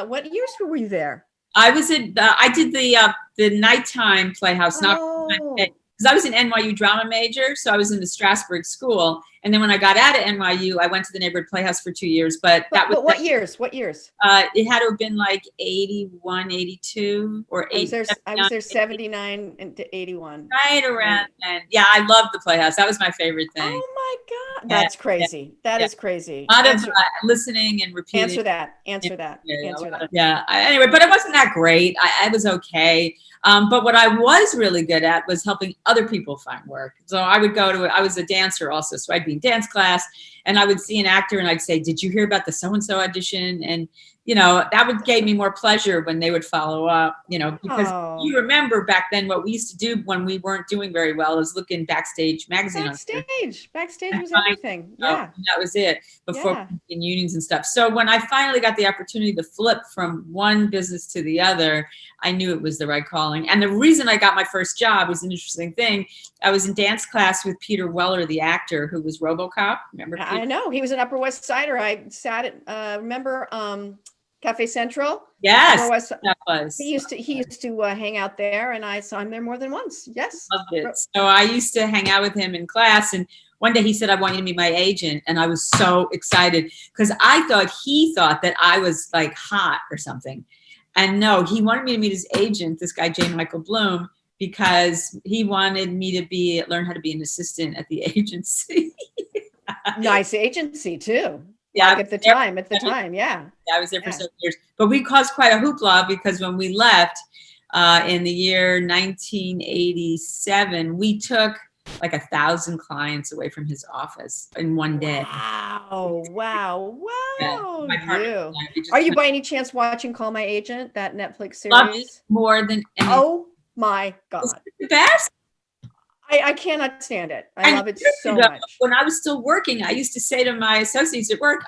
what years were you there? I was I did the nighttime Playhouse, because I was an NYU drama major. So I was in the Strasberg school. And then when I got out of NYU, I went to the Neighborhood Playhouse for 2 years. But what years? It had to have been like 81, 82 or 8. I was there 79 to 81. Right around then. Yeah, I loved the Playhouse. That was my favorite thing. Oh my God. That's crazy. That is crazy. A lot of listening and repeating. Answer that. Yeah. Anyway, but it wasn't that great. I was okay. But what I was really good at was helping other people find work. So I was a dancer also. So I'd be in dance class and I would see an actor and I'd say, did you hear about the so-and-so audition? And, that gave me more pleasure when they would follow up, because you remember back then what we used to do when we weren't doing very well is look in Backstage magazine. Backstage was everything. Yeah. That was it before in unions and stuff. So when I finally got the opportunity to flip from one business to the other, I knew it was the right calling. And the reason I got my first job was an interesting thing. I was in dance class with Peter Weller, the actor who was RoboCop. Remember? Peter? I know. He was an Upper West Sider. I sat at, remember Cafe Central? Yes, that was. He used to hang out there, and I saw him there more than once. Yes. Loved it. So I used to hang out with him in class, and one day he said, I want you to be my agent. And I was so excited because he thought that I was like hot or something. And no, he wanted me to meet his agent, this guy, J. Michael Bloom, because he wanted me to learn how to be an assistant at the agency. Nice agency too. Yeah, at the time, yeah. I was there for 7 years, but we caused quite a hoopla because when we left in the year 1987, we took like 1,000 clients away from his office in one day. Wow. Yeah, Are you by any chance watching Call My Agent, that Netflix series? Love it more than anything. Oh my God. It's the best. I cannot stand it. I love it so much. When I was still working, I used to say to my associates at work,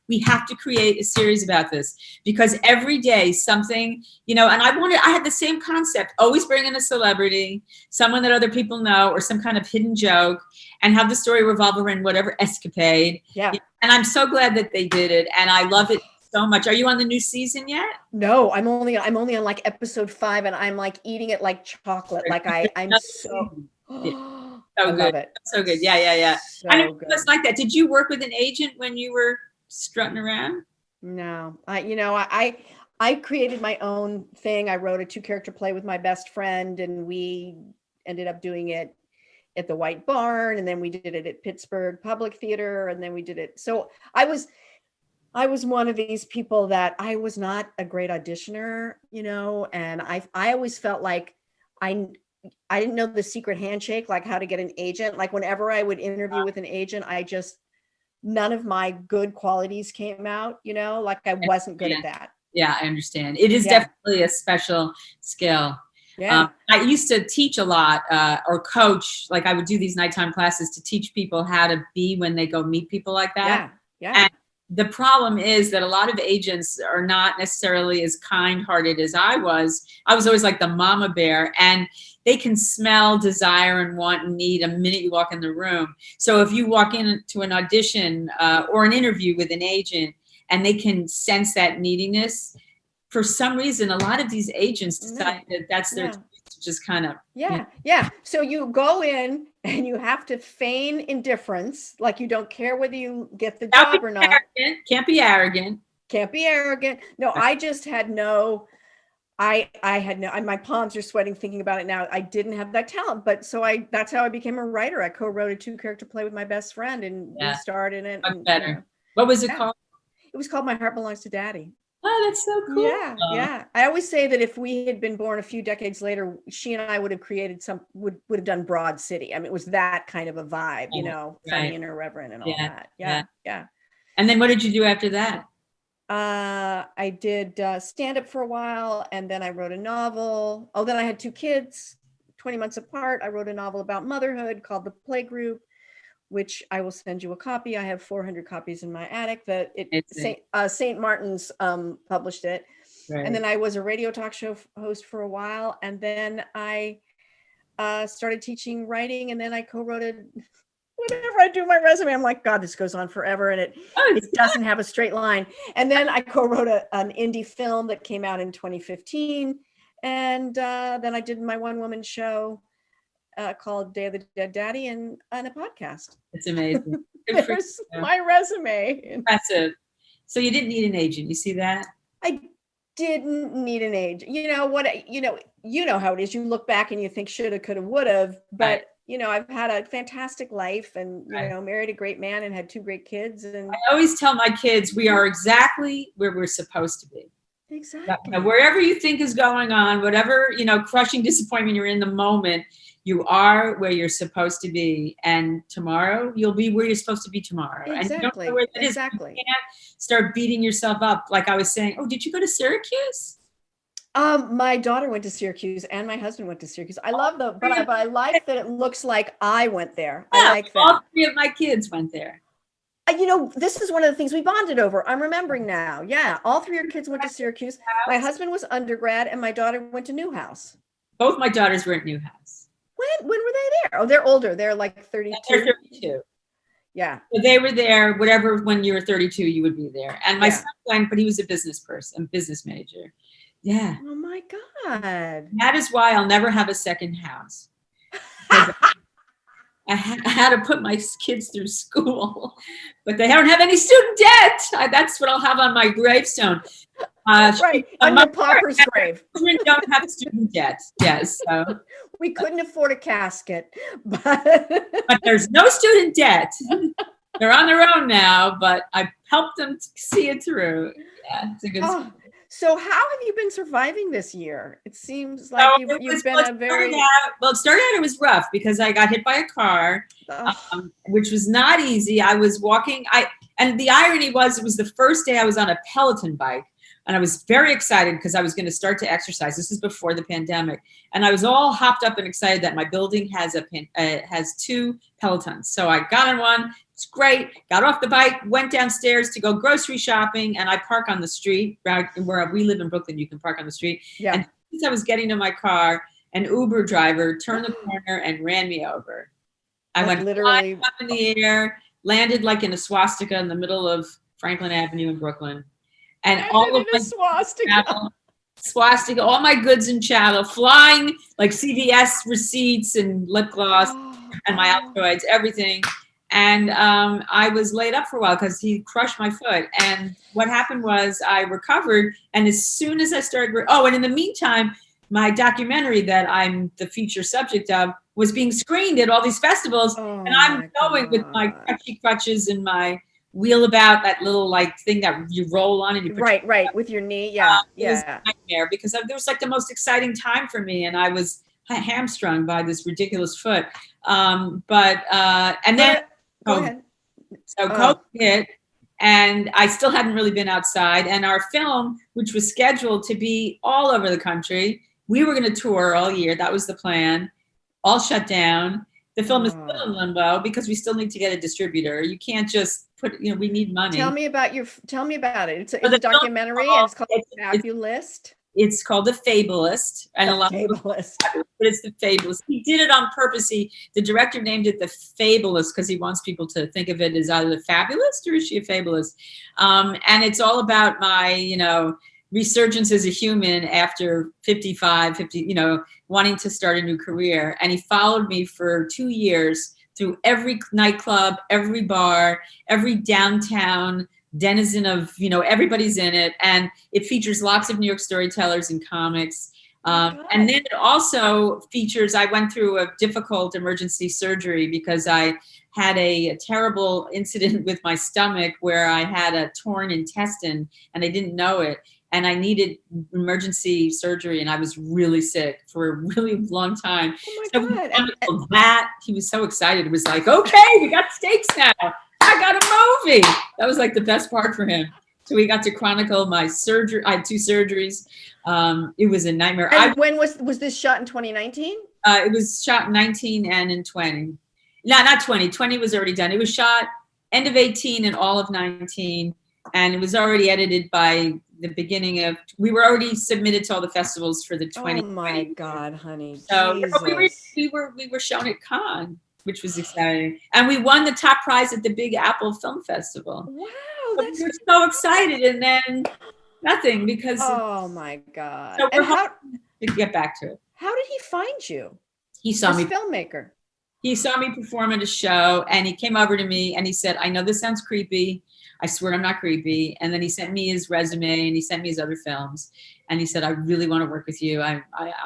we have to create a series about this because every day something, and I had the same concept, always bring in a celebrity, someone that other people know, or some kind of hidden joke, and have the story revolve around whatever escapade. Yeah. And I'm so glad that they did it. And I love it so much. Are you on the new season yet? No, I'm only on like episode 5 and I'm like eating it like chocolate. Like I'm so... So I good. Love it. So good. Yeah. So I know good. it's like that. Did you work with an agent when you were strutting around? No, I created my own thing. I wrote a 2-character play with my best friend and we ended up doing it at the White Barn. And then we did it at Pittsburgh Public Theater. And then we did it. So I was one of these people that I was not a great auditioner, and I always felt like I didn't know the secret handshake, like how to get an agent. Like whenever I would interview with an agent, none of my good qualities came out, like I wasn't good at that. Yeah, I understand. It is definitely a special skill. Yeah. I used to teach a lot or coach, like I would do these nighttime classes to teach people how to be when they go meet people like that. Yeah. And the problem is that a lot of agents are not necessarily as kind-hearted as I was. I was always like the mama bear, and they can smell desire and want and need a minute you walk in the room. So if you walk into an audition or an interview with an agent and they can sense that neediness, for some reason, a lot of these agents decide that that's their just kind of. Yeah. So you go in and you have to feign indifference, like you don't care whether you get the job or not. Can't be arrogant. No, I just had no, I had no, my palms are sweating thinking about it now. I didn't have that talent, but that's how I became a writer. I co-wrote a 2-character play with my best friend, and we starred in it. Much better. What was it called? It was called My Heart Belongs to Daddy. Oh, that's so cool. Yeah. I always say that if we had been born a few decades later, she and I would have created would have done Broad City. I mean, it was that kind of a vibe, funny and irreverent and all that. Yeah. And then what did you do after that? I did stand up for a while, and then I wrote a novel. Oh, then I had 2 kids, 20 months apart. I wrote a novel about motherhood called The Playgroup, which I will send you a copy. I have 400 copies in my attic. St. Martin's published it. Right. And then I was a radio talk show host for a while. And then I started teaching writing, and then I co-wrote whenever I do my resume, I'm like, God, this goes on forever. And it doesn't have a straight line. And then I co-wrote an indie film that came out in 2015. And then I did my one-woman show called Day of the Dead Daddy and a podcast. It's amazing. There's my resume. Impressive. So you didn't need an agent. You see that? I didn't need an agent. You know how it is. You look back and you think shoulda, coulda, woulda. But I've had a fantastic life, and married a great man and had 2 great kids. And I always tell my kids we are exactly where we're supposed to be. Exactly. Wherever you think is going on, whatever crushing disappointment you're in the moment, you are where you're supposed to be, and tomorrow you'll be where you're supposed to be tomorrow. Exactly. And you don't know where that is. You can't start beating yourself up. Like I was saying, oh, did you go to Syracuse? My daughter went to Syracuse, and my husband went to Syracuse. I love but I like that it looks like I went there. Yeah, I like that. All 3 of my kids went there. This is one of the things we bonded over. I'm remembering now. Yeah, all 3 of your kids went to Syracuse. My husband was undergrad, and my daughter went to Newhouse. Both my daughters were at Newhouse. When were they there? Oh, they're older. They're like 32. They're 32. Yeah. So they were there, when you were 32, you would be there. And my son went, but he was a business major. Yeah. Oh my God. That is why I'll never have a second house. I had to put my kids through school, but they don't have any student debt. That's what I'll have on my gravestone. Right, on your pauper's grave. Children don't have student debt. Yes. So. We couldn't afford a casket, but there's no student debt. They're on their own now, but I helped them see it through. Yeah, it's a good story. So how have you been surviving this year? It seems like you've been a very... It started out, it was rough because I got hit by a car, which was not easy. I was walking, and the irony was, it was the first day I was on a Peloton bike. And I was very excited because I was going to start to exercise. This is before the pandemic. And I was all hopped up and excited that my building has 2 Pelotons. So I got on one. It's great. Got off the bike, went downstairs to go grocery shopping, and I park on the street. Where we live in Brooklyn, you can park on the street. Yeah. And as I was getting to my car, an Uber driver turned the corner and ran me over. I went literally up in the air, landed like in a swastika in the middle of Franklin Avenue in Brooklyn. And all of my swastika, all my goods and chattel, flying like CVS receipts and lip gloss and my Altoids, everything. And I was laid up for a while because he crushed my foot. And what happened was I recovered. And as soon as I started, and in the meantime, my documentary that I'm the feature subject of was being screened at all these festivals. And I'm going with my crutchy crutches and my wheel about, that little like thing that you roll on and you put right with your knee. Yeah, it was a nightmare because there was like the most exciting time for me, and I was hamstrung by this ridiculous foot. And then go ahead. So COVID hit, and I still hadn't really been outside. And our film, which was scheduled to be all over the country, we were going to tour all year. That was the plan. All shut down. The film is still in limbo because we still need to get a distributor. You can't just put, we need money. Tell me about it. It's a documentary, and it's called Fabulist. It's called The Fabulist, and Fabulist. But it's The Fabulist. He did it on purpose. The director named it The Fabulist because he wants people to think of it as either the Fabulist or is she a Fabulist? And it's all about my, resurgence as a human after 55, wanting to start a new career. And he followed me for 2 years through every nightclub, every bar, every downtown denizen of, everybody's in it. And it features lots of New York storytellers and comics. And then it also features, I went through a difficult emergency surgery because I had a terrible incident with my stomach where I had a torn intestine and I didn't know it. And I needed emergency surgery, and I was really sick for a really long time. Oh my God. That he was so excited. It was like, okay, we got stakes now. I got a movie. That was like the best part for him. So we got to chronicle my surgery. I had 2 surgeries. It was a nightmare. And when was this shot in 2019? It was shot in 19 and in 20. No, not 20. 20 was already done. It was shot end of 18 and all of 19. And it was already edited by the beginning of, we were already submitted to all the festivals for the 20. Oh my God, honey. So Jesus. we were shown at Cannes, which was exciting. And we won the top prize at the Big Apple Film Festival. Wow. We were so excited, and then nothing because. Oh my God. So to get back to it. How did he find you? He saw me. Filmmaker. He saw me perform at a show, and he came over to me and he said, I know this sounds creepy. I swear I'm not creepy. And then he sent me his resume and he sent me his other films. And he said, I really want to work with you. I'm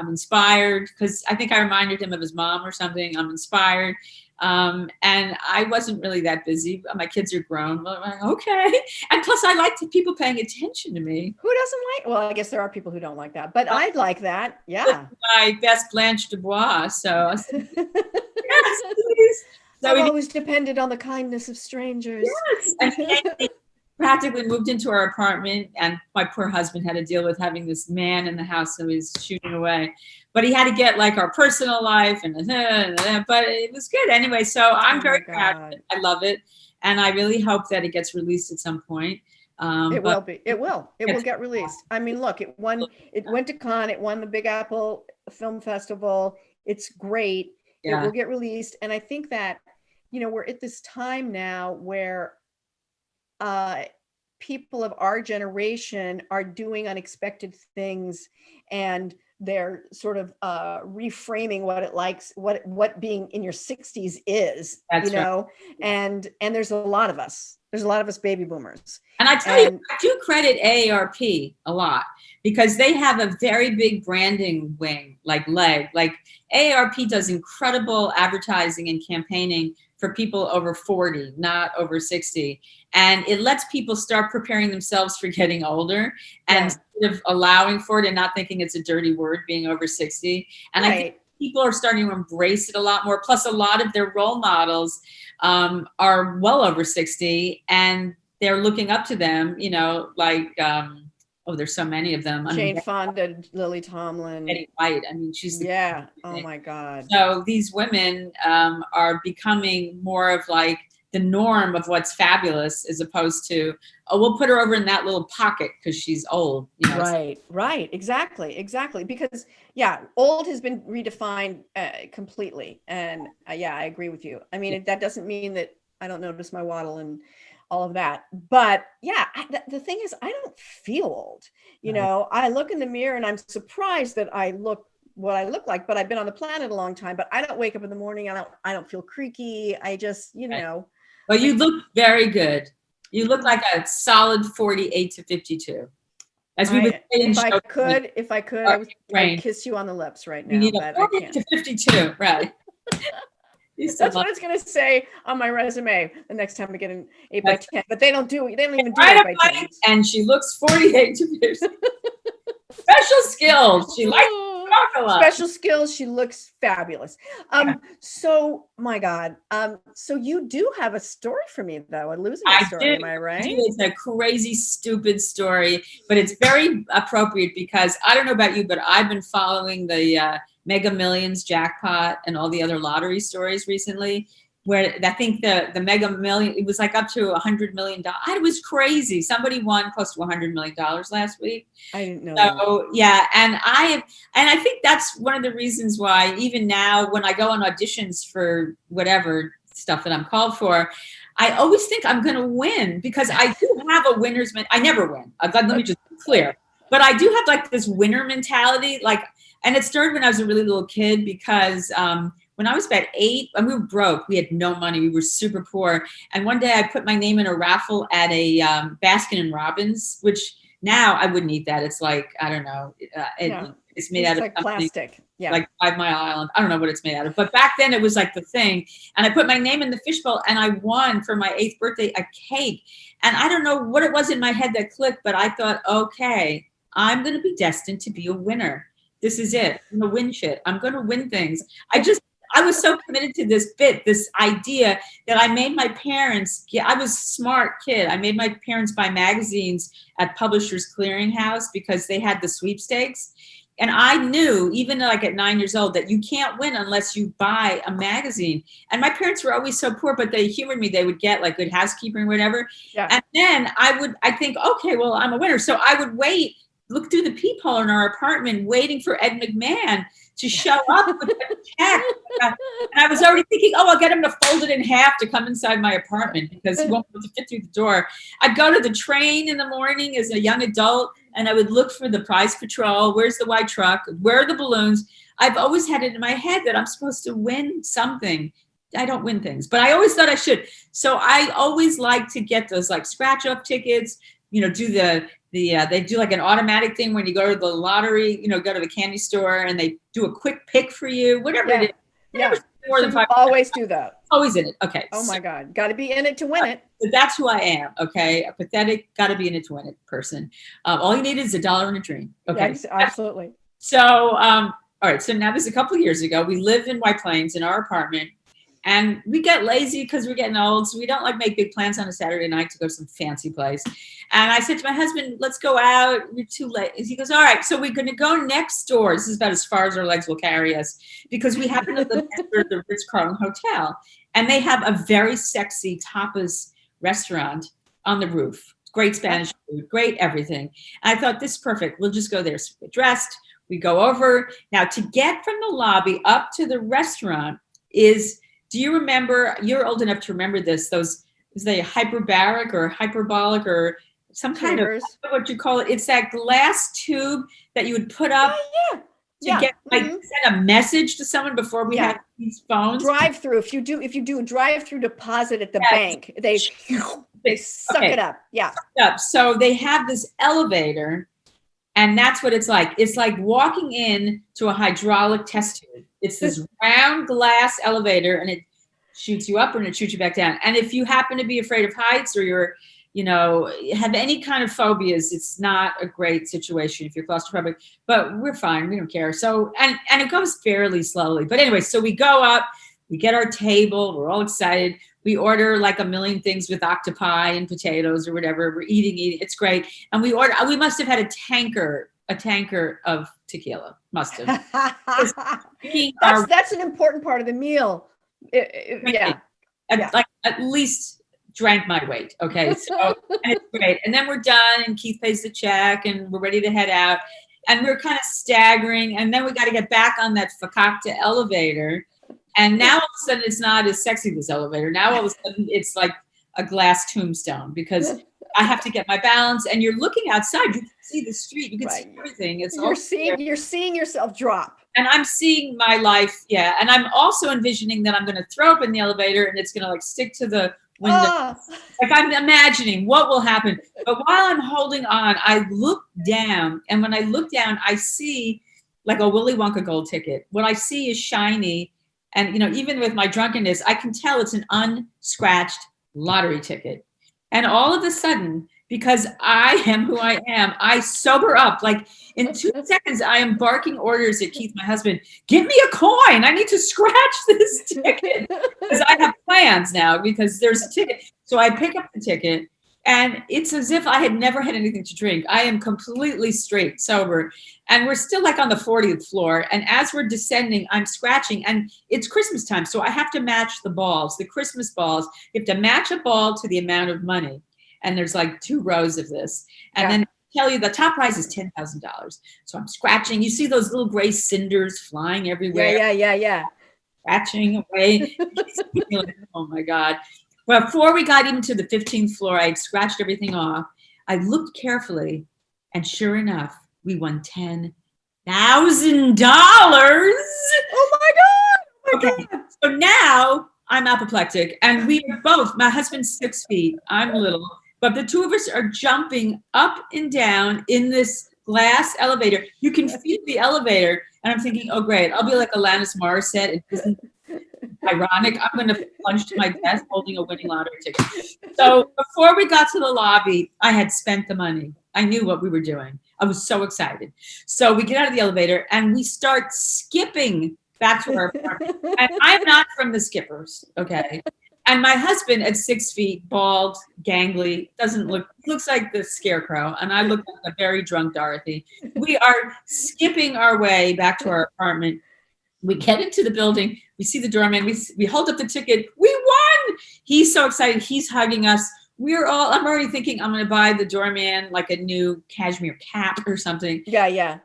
inspired because I think I reminded him of his mom or something. I'm inspired. And I wasn't really that busy. My kids are grown. I'm like, okay. And plus I like people paying attention to me. Who doesn't like? Well, I guess there are people who don't like that, but I'd like that. Yeah. My best Blanche Dubois. So yes, please. So I've always depended on the kindness of strangers. Yes. And he practically moved into our apartment, and my poor husband had to deal with having this man in the house who was shooting away. But he had to get like our personal life but it was good anyway. So I'm very proud of it. I love it. And I really hope that it gets released at some point. It will be. It will get released. I mean, look, it went to Cannes, it won the Big Apple Film Festival. It's great. Yeah. It will get released. And I think that, we're at this time now where people of our generation are doing unexpected things, and they're sort of reframing what it likes, what being in your 60s is. That's right. And there's a lot of us. There's a lot of us baby boomers. And I tell you, I do credit AARP a lot because they have a very big branding leg. Like AARP does incredible advertising and campaigning for people over 40, not over 60. And it lets people start preparing themselves for getting older and sort of allowing for it and not thinking it's a dirty word being over 60. And I think people are starting to embrace it a lot more. Plus, a lot of their role models are well over 60, and they're looking up to them, there's so many of them. Jane Fonda, Lily Tomlin. Betty White. I mean, she's oh my God. So these women are becoming more of like the norm of what's fabulous, as opposed to, we'll put her over in that little pocket because she's old. Right. Exactly. Because old has been redefined completely. And I agree with you. I mean, that doesn't mean that I don't notice my waddle and all of that. But the thing is, I don't feel old. I look in the mirror and I'm surprised that I look what I look like, but I've been on the planet a long time, but I don't wake up in the morning. I don't feel creaky. I just, Well, you look very good. You look like a solid 48 to 52. As we would say if I could, I would kiss you on the lips right now. You need a 40 to 52, right? That's what it's going to say on my resume the next time I get an 8x10. But they don't even do right 8x10. And she looks 48 to 50. Special skills. She likes to talk a lot. Special skills. She looks fabulous. So, my God. So you do have a story for me, though, a losing story. Am I right? It's a crazy, stupid story, but it's very appropriate because I don't know about you, but I've been following the Mega Millions jackpot and all the other lottery stories recently, where I think the Mega Million, it was like up to $100 million. It was crazy. Somebody won close to $100 million last week. I didn't know that. Yeah, and I think that's one of the reasons why even now when I go on auditions for whatever stuff that I'm called for, I always think I'm going to win because I do have a winner's mentality. I never win. Let me just be clear. But I do have like this winner mentality, and it started when I was a really little kid because when I was about 8, and we were broke, we had no money, we were super poor. And one day I put my name in a raffle at a Baskin & Robbins, which now I wouldn't eat that. It's like, I don't know. It's made out of plastic. Yeah. Like 5 Mile Island. I don't know what it's made out of. But back then it was like the thing. And I put my name in the fishbowl and I won for my 8th birthday a cake. And I don't know what it was in my head that clicked, but I thought, okay, I'm going to be destined to be a winner. This is it. I'm going to win shit. I'm going to win things. I was so committed to this idea that I made my parents, I was a smart kid. I made my parents buy magazines at Publishers Clearinghouse because they had the sweepstakes. And I knew, even like at 9 years old, that you can't win unless you buy a magazine. And my parents were always so poor, but they humored me. They would get like Good Housekeeping or whatever. Yeah. And then I think, okay, well, I'm a winner. So I would look through the peephole in our apartment, waiting for Ed McMahon to show up with a check. And I was already thinking, I'll get him to fold it in half to come inside my apartment because he won't be able to fit through the door. I'd go to the train in the morning as a young adult and I would look for the prize patrol. Where's the white truck? Where are the balloons? I've always had it in my head that I'm supposed to win something. I don't win things, but I always thought I should. So I always like to get those like scratch off tickets, do they do like an automatic thing when you go to the lottery, go to the candy store and they do a quick pick for you, whatever it is. Yeah. More than 5%. Always do that. Always in it. Okay. Oh my God. Got to be in it to win it. So that's who I am. Okay. A pathetic, got to be in it to win it person. All you need is $1 and a dream. Okay. Yes, absolutely. So, all right. So now this is a couple of years ago. We live in White Plains in our apartment. And we get lazy because we're getting old. So we don't make big plans on a Saturday night to go to some fancy place. And I said to my husband, let's go out. We're too late. He goes, all right, so we're going to go next door. This is about as far as our legs will carry us because we happen to live next door to the Ritz-Carlton Hotel. And they have a very sexy tapas restaurant on the roof. Great Spanish food, great everything. And I thought, this is perfect. We'll just go there. So we get dressed. We go over. Now, to get from the lobby up to the restaurant is... Do you remember, you're old enough to remember this, is they hyperbaric or hyperbolic or some kind of, what you call it? It's that glass tube that you would put up to get, send a message to someone before we had these phones. Drive-through. If you do a drive-through deposit at the bank, they suck it up. Yeah. So they have this elevator and that's what it's like. It's like walking in to a hydraulic test tube. It's this round glass elevator and it shoots you up and it shoots you back down. And if you happen to be afraid of heights or you're, have any kind of phobias, it's not a great situation if you're claustrophobic, but we're fine. We don't care. So, and it goes fairly slowly. But anyway, so we go up, we get our table, we're all excited. We order like a million things with octopi and potatoes or whatever. We're eating. It's great. And we must have had a tanker of tequila. Must have. That's an important part of the meal. Like at least drank my weight. Okay. So and it's great. And then we're done and Keith pays the check and we're ready to head out. And we're kind of staggering. And then we got to get back on that fakakta elevator. And now all of a sudden it's not as sexy, this elevator. Now all of a sudden it's like a glass tombstone because I have to get my balance and you're looking outside. You can see the street. You can see everything. You're seeing yourself drop. And I'm seeing my life. Yeah. And I'm also envisioning that I'm going to throw up in the elevator and it's going to stick to the window. Like I'm imagining what will happen. But while I'm holding on, I look down. And when I look down, I see like a Willy Wonka gold ticket. What I see is shiny. And, even with my drunkenness, I can tell it's an unscratched lottery ticket. And all of a sudden, because I am who I am, I sober up. Like in 2 seconds, I am barking orders at Keith, my husband, give me a coin. I need to scratch this ticket because I have plans now because there's a ticket. So I pick up the ticket and it's as if I had never had anything to drink. I am completely straight, sober. And we're still like on the 40th floor. And as we're descending, I'm scratching and it's Christmas time. So I have to match the balls, the Christmas balls. You have to match a ball to the amount of money. And there's like 2 rows of this. And then I tell you the top prize is $10,000. So I'm scratching. You see those little gray cinders flying everywhere. Yeah. Scratching away. Oh my God. Well, before we got even to the 15th floor, I had scratched everything off. I looked carefully and sure enough, we won $10,000. Oh my God. Okay. So now I'm apoplectic and we are both, my husband's 6 feet, I'm little. But the 2 of us are jumping up and down in this glass elevator. You can feel the elevator. And I'm thinking, oh, great. I'll be like Alanis Morissette. It isn't ironic. I'm going to plunge to my death holding a winning lottery ticket. So before we got to the lobby, I had spent the money. I knew what we were doing. I was so excited. So we get out of the elevator and we start skipping back to our apartment. And I'm not from the skippers, okay? And my husband at 6 feet, bald, gangly, looks like the Scarecrow. And I look like a very drunk Dorothy. We are skipping our way back to our apartment. We get into the building. We see the doorman. We hold up the ticket. We won. He's so excited. He's hugging us. I'm already thinking I'm going to buy the doorman like a new cashmere cap or something. Yeah.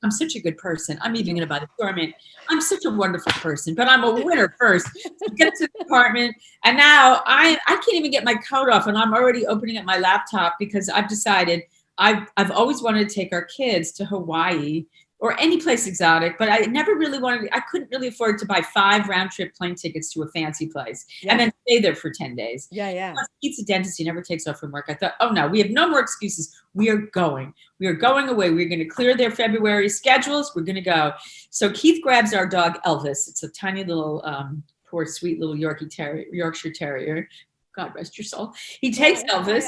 I'm such a good person. I'm even going to buy the doorman. I'm such a wonderful person, but I'm a winner first. So get to the apartment. And now I can't even get my coat off and I'm already opening up my laptop because I've decided I've always wanted to take our kids to Hawaii or any place exotic, but I couldn't really afford to buy 5 round-trip plane tickets to a fancy place and then stay there for 10 days. Yeah. Plus, Pete's a dentist. He never takes off from work. I thought, oh no, we have no more excuses. We are going. We are going away. We're going to clear their February schedules. We're going to go. So Keith grabs our dog, Elvis. It's a tiny little, poor, sweet little Yorkshire Terrier. God rest your soul. He takes Elvis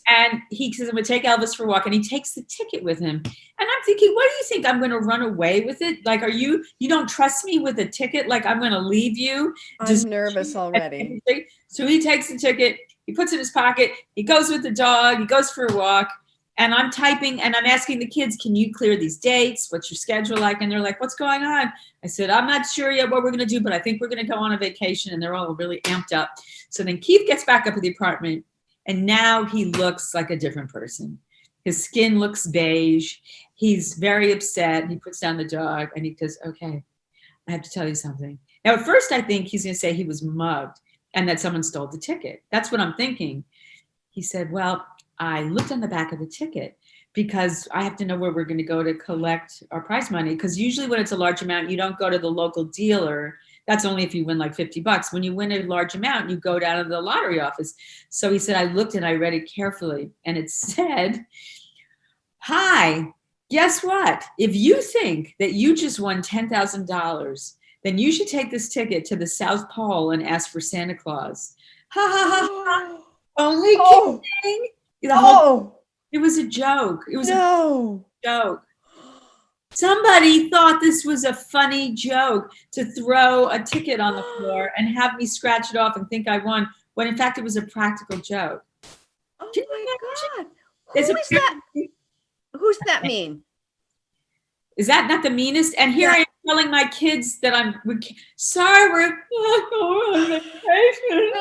and he says, I'm going to take Elvis for a walk. And he takes the ticket with him. And I'm thinking, what do you think? I'm going to run away with it? Like, you don't trust me with a ticket? Like, I'm going to leave you? I'm nervous already. So he takes the ticket. He puts it in his pocket. He goes with the dog. He goes for a walk. And I'm typing and I'm asking the kids, can you clear these dates? What's your schedule like? And they're like, what's going on? I said, I'm not sure yet what we're going to do, but I think we're going to go on a vacation. And they're all really amped up. So then Keith gets back up at the apartment and now he looks like a different person. His skin looks beige. He's very upset. He puts down the dog and he goes, okay, I have to tell you something. Now, at first, I think he's going to say he was mugged and that someone stole the ticket. That's what I'm thinking. He said, well, I looked on the back of the ticket because I have to know where we're going to go to collect our prize money. Because usually when it's a large amount, you don't go to the local dealer. That's only if you win like $50. When you win a large amount, you go down to the lottery office. So he said, I looked and I read it carefully. And it said, hi, guess what? If you think that you just won $10,000, then you should take this ticket to the South Pole and ask for Santa Claus. Ha ha ha ha. Only kidding. It was a joke. It was a joke. Somebody thought this was a funny joke to throw a ticket on the floor and have me scratch it off and think I won, when in fact it was a practical joke. Oh my God. Who's that mean? Is that not the meanest? And here I am telling my kids that we're on vacation.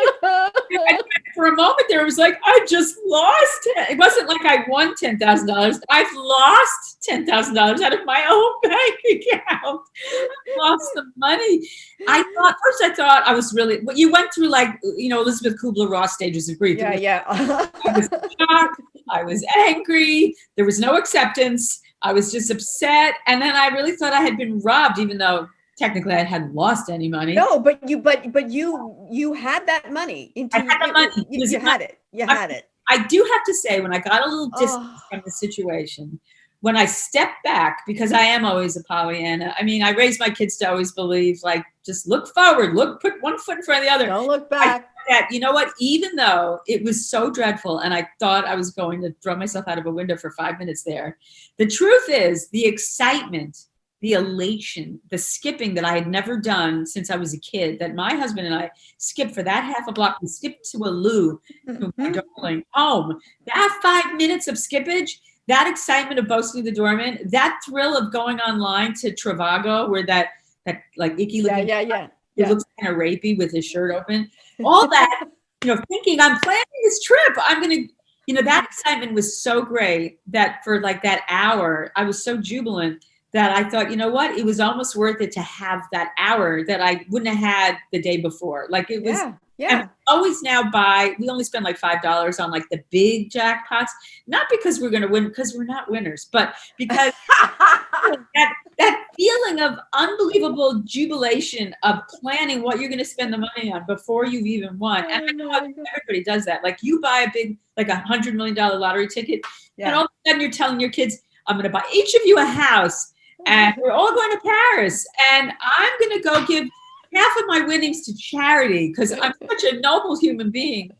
For a moment there, it was like, I just lost it. It wasn't like I won $10,000. I've lost $10,000 out of my own bank account. I lost the money. I thought I was really, you went through like, Elizabeth Kubler-Ross stages of grief. Yeah. I was shocked. I was angry. There was no acceptance. I was just upset. And then I really thought I had been robbed, even though technically I hadn't lost any money. No, but you had that money. I had the money. You had it. You had it. I do have to say, when I got a little distance from the situation, when I step back, because I am always a Pollyanna. I mean, I raise my kids to always believe, like, just look forward, put one foot in front of the other. Don't look back. You know what? Even though it was so dreadful and I thought I was going to throw myself out of a window for 5 minutes there, the truth is the excitement, the elation, the skipping that I had never done since I was a kid, that my husband and I skipped for that half a block. We skipped to a loo, to my darling home. That 5 minutes of skippage, that excitement of boasting the doorman, that thrill of going online to Trivago, where that like icky looking, it looks kind of rapey with his shirt open. All that, thinking I'm planning this trip. I'm gonna, that excitement was so great that for like that hour, I was so jubilant that I thought, you know what, it was almost worth it to have that hour that I wouldn't have had the day before. Like it was, I always now we only spend like $5 on like the big jackpots, not because we're going to win, because we're not winners, but because that feeling of unbelievable jubilation of planning what you're going to spend the money on before you've even won. And I know everybody does that. Like you buy a big, like $100 million lottery ticket, and all of a sudden you're telling your kids, I'm going to buy each of you a house. And we're all going to Paris, and I'm going to go give half of my winnings to charity because I'm such a noble human being.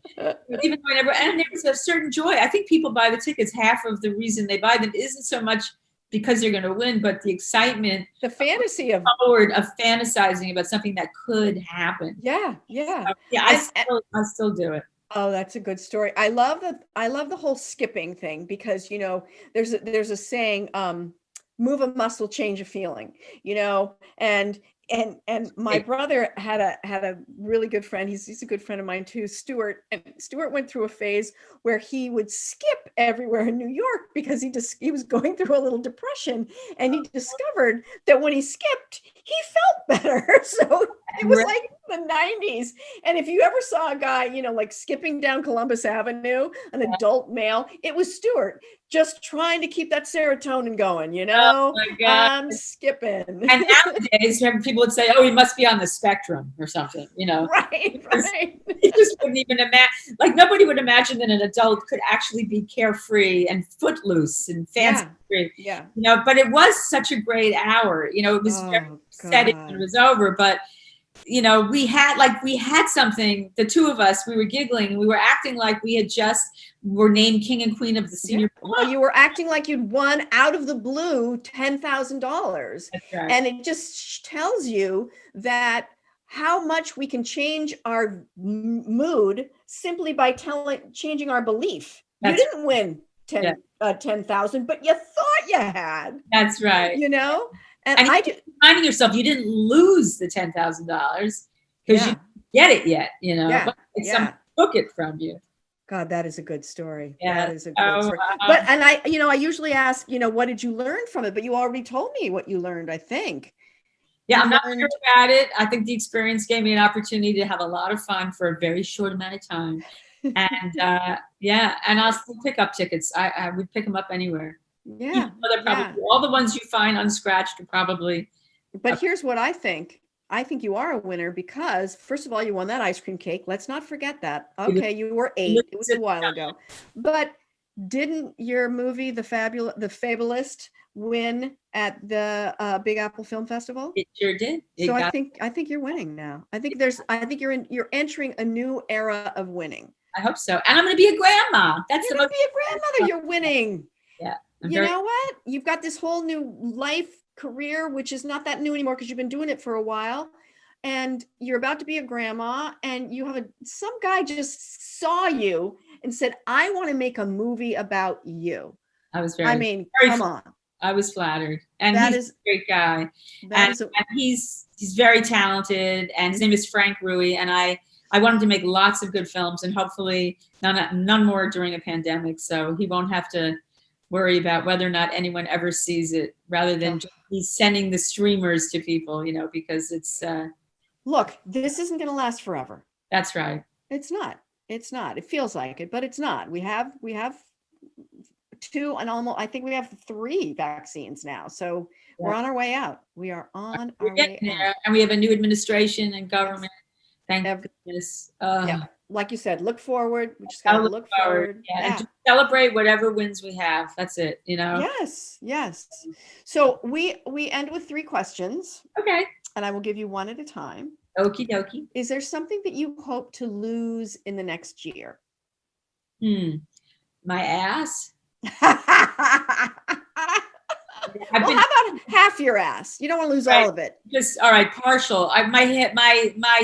Even though and there's a certain joy. I think people buy the tickets. Half of the reason they buy them isn't so much because they're going to win, but the excitement, the fantasy of fantasizing about something that could happen. Yeah. So, I still do it. Oh, that's a good story. I love the whole skipping thing because there's a saying. Move a muscle, change a feeling, and my brother had a really good friend. He's a good friend of mine too, Stuart. And Stuart went through a phase where he would skip everywhere in New York because he was going through a little depression, and he discovered that when he skipped, he felt better. So it was like the 90s. And if you ever saw a guy, like skipping down Columbus Avenue, an adult male, it was Stuart just trying to keep that serotonin going, Oh my God. I'm skipping. And nowadays, people would say, oh, he must be on the spectrum or something, Right. You just wouldn't even imagine, like nobody would imagine that an adult could actually be carefree and footloose and fancy-free. Yeah. But it was such a great hour. It was very upsetting when it was over, but we had something, the two of us, we were giggling, we were acting like we had were named king and queen of the senior. Well, you were acting like you'd won out of the blue $10,000. That's right. And it just tells you that how much we can change our mood simply by changing our belief. You didn't win 10,000, but you thought you had. That's right. And I do reminding yourself you didn't lose the $10,000 because you didn't get it yet, but someone took it from you. God, that is a good story. Yeah. That is a good story. But I usually ask, what did you learn from it? But you already told me what you learned, I think. Yeah, I'm not sure about it. I think the experience gave me an opportunity to have a lot of fun for a very short amount of time. And and I'll still pick up tickets. I would pick them up anywhere. Yeah. All the ones you find unscratched are probably. But here's what I think. I think you are a winner because, first of all, you won that ice cream cake. Let's not forget that. Okay, you were 8. It was a while ago. But didn't your movie, The Fabulist, win at the Big Apple Film Festival? It sure did. I think you're winning now. I think you're entering a new era of winning. I hope so. And I'm going to be a grandma. You're going to be a grandmother. You're winning. Yeah. You know what? You've got this whole new life career, which is not that new anymore because you've been doing it for a while, and you're about to be a grandma, and you have some guy just saw you and said, I want to make a movie about you. I was come on. I was flattered. And he's a great guy. And he's very talented, and his name is Frank Rui, and I want him to make lots of good films, and hopefully none more during a pandemic, so he won't have to worry about whether or not anyone ever sees it, rather than he's sending the streamers to people, because it's look, this isn't going to last forever. That's right. It's not. It feels like it, but it's not. We have 2 and almost, I think we have 3 vaccines now. So we're on our way out. We are on our way out. And we have a new administration and government. Thank goodness. like you said, look forward. We just gotta look forward. Yeah. And just celebrate whatever wins we have. That's it, you know? Yes. So we end with 3 questions. Okay. And I will give you one at a time. Okie dokie. Is there something that you hope to lose in the next year? My ass. How about half your ass? You don't want to lose all of it. Just all right, partial. My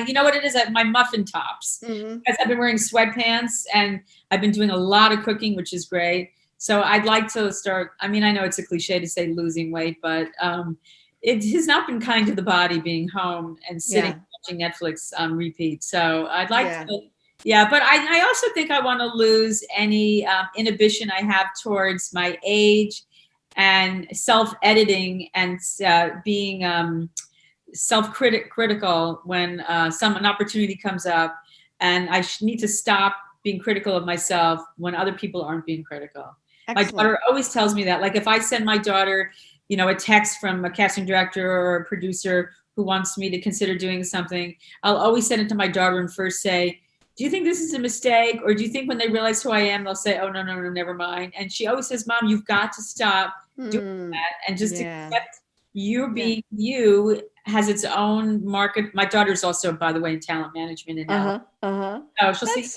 you know what it is? My muffin tops. Because I've been wearing sweatpants and I've been doing a lot of cooking, which is great. So I'd like to start. I mean, I know it's a cliche to say losing weight, but it has not been kind to the body being home and sitting watching Netflix on repeat. So I'd like to. Yeah, but I also think I want to lose any inhibition I have towards my age and self-editing and being self-critical when an opportunity comes up, and I need to stop being critical of myself when other people aren't being critical. Excellent. My daughter always tells me that. Like if I send my daughter, you know, a text from a casting director or a producer who wants me to consider doing something, I'll always send it to my daughter and first say, do you think this is a mistake? Or do you think when they realize who I am, they'll say, oh, no, never mind. And she always says, Mom, you've got to stop doing that and just accept you being you has its own market. My daughter's also, by the way, in talent management in LA. So she'll see. That's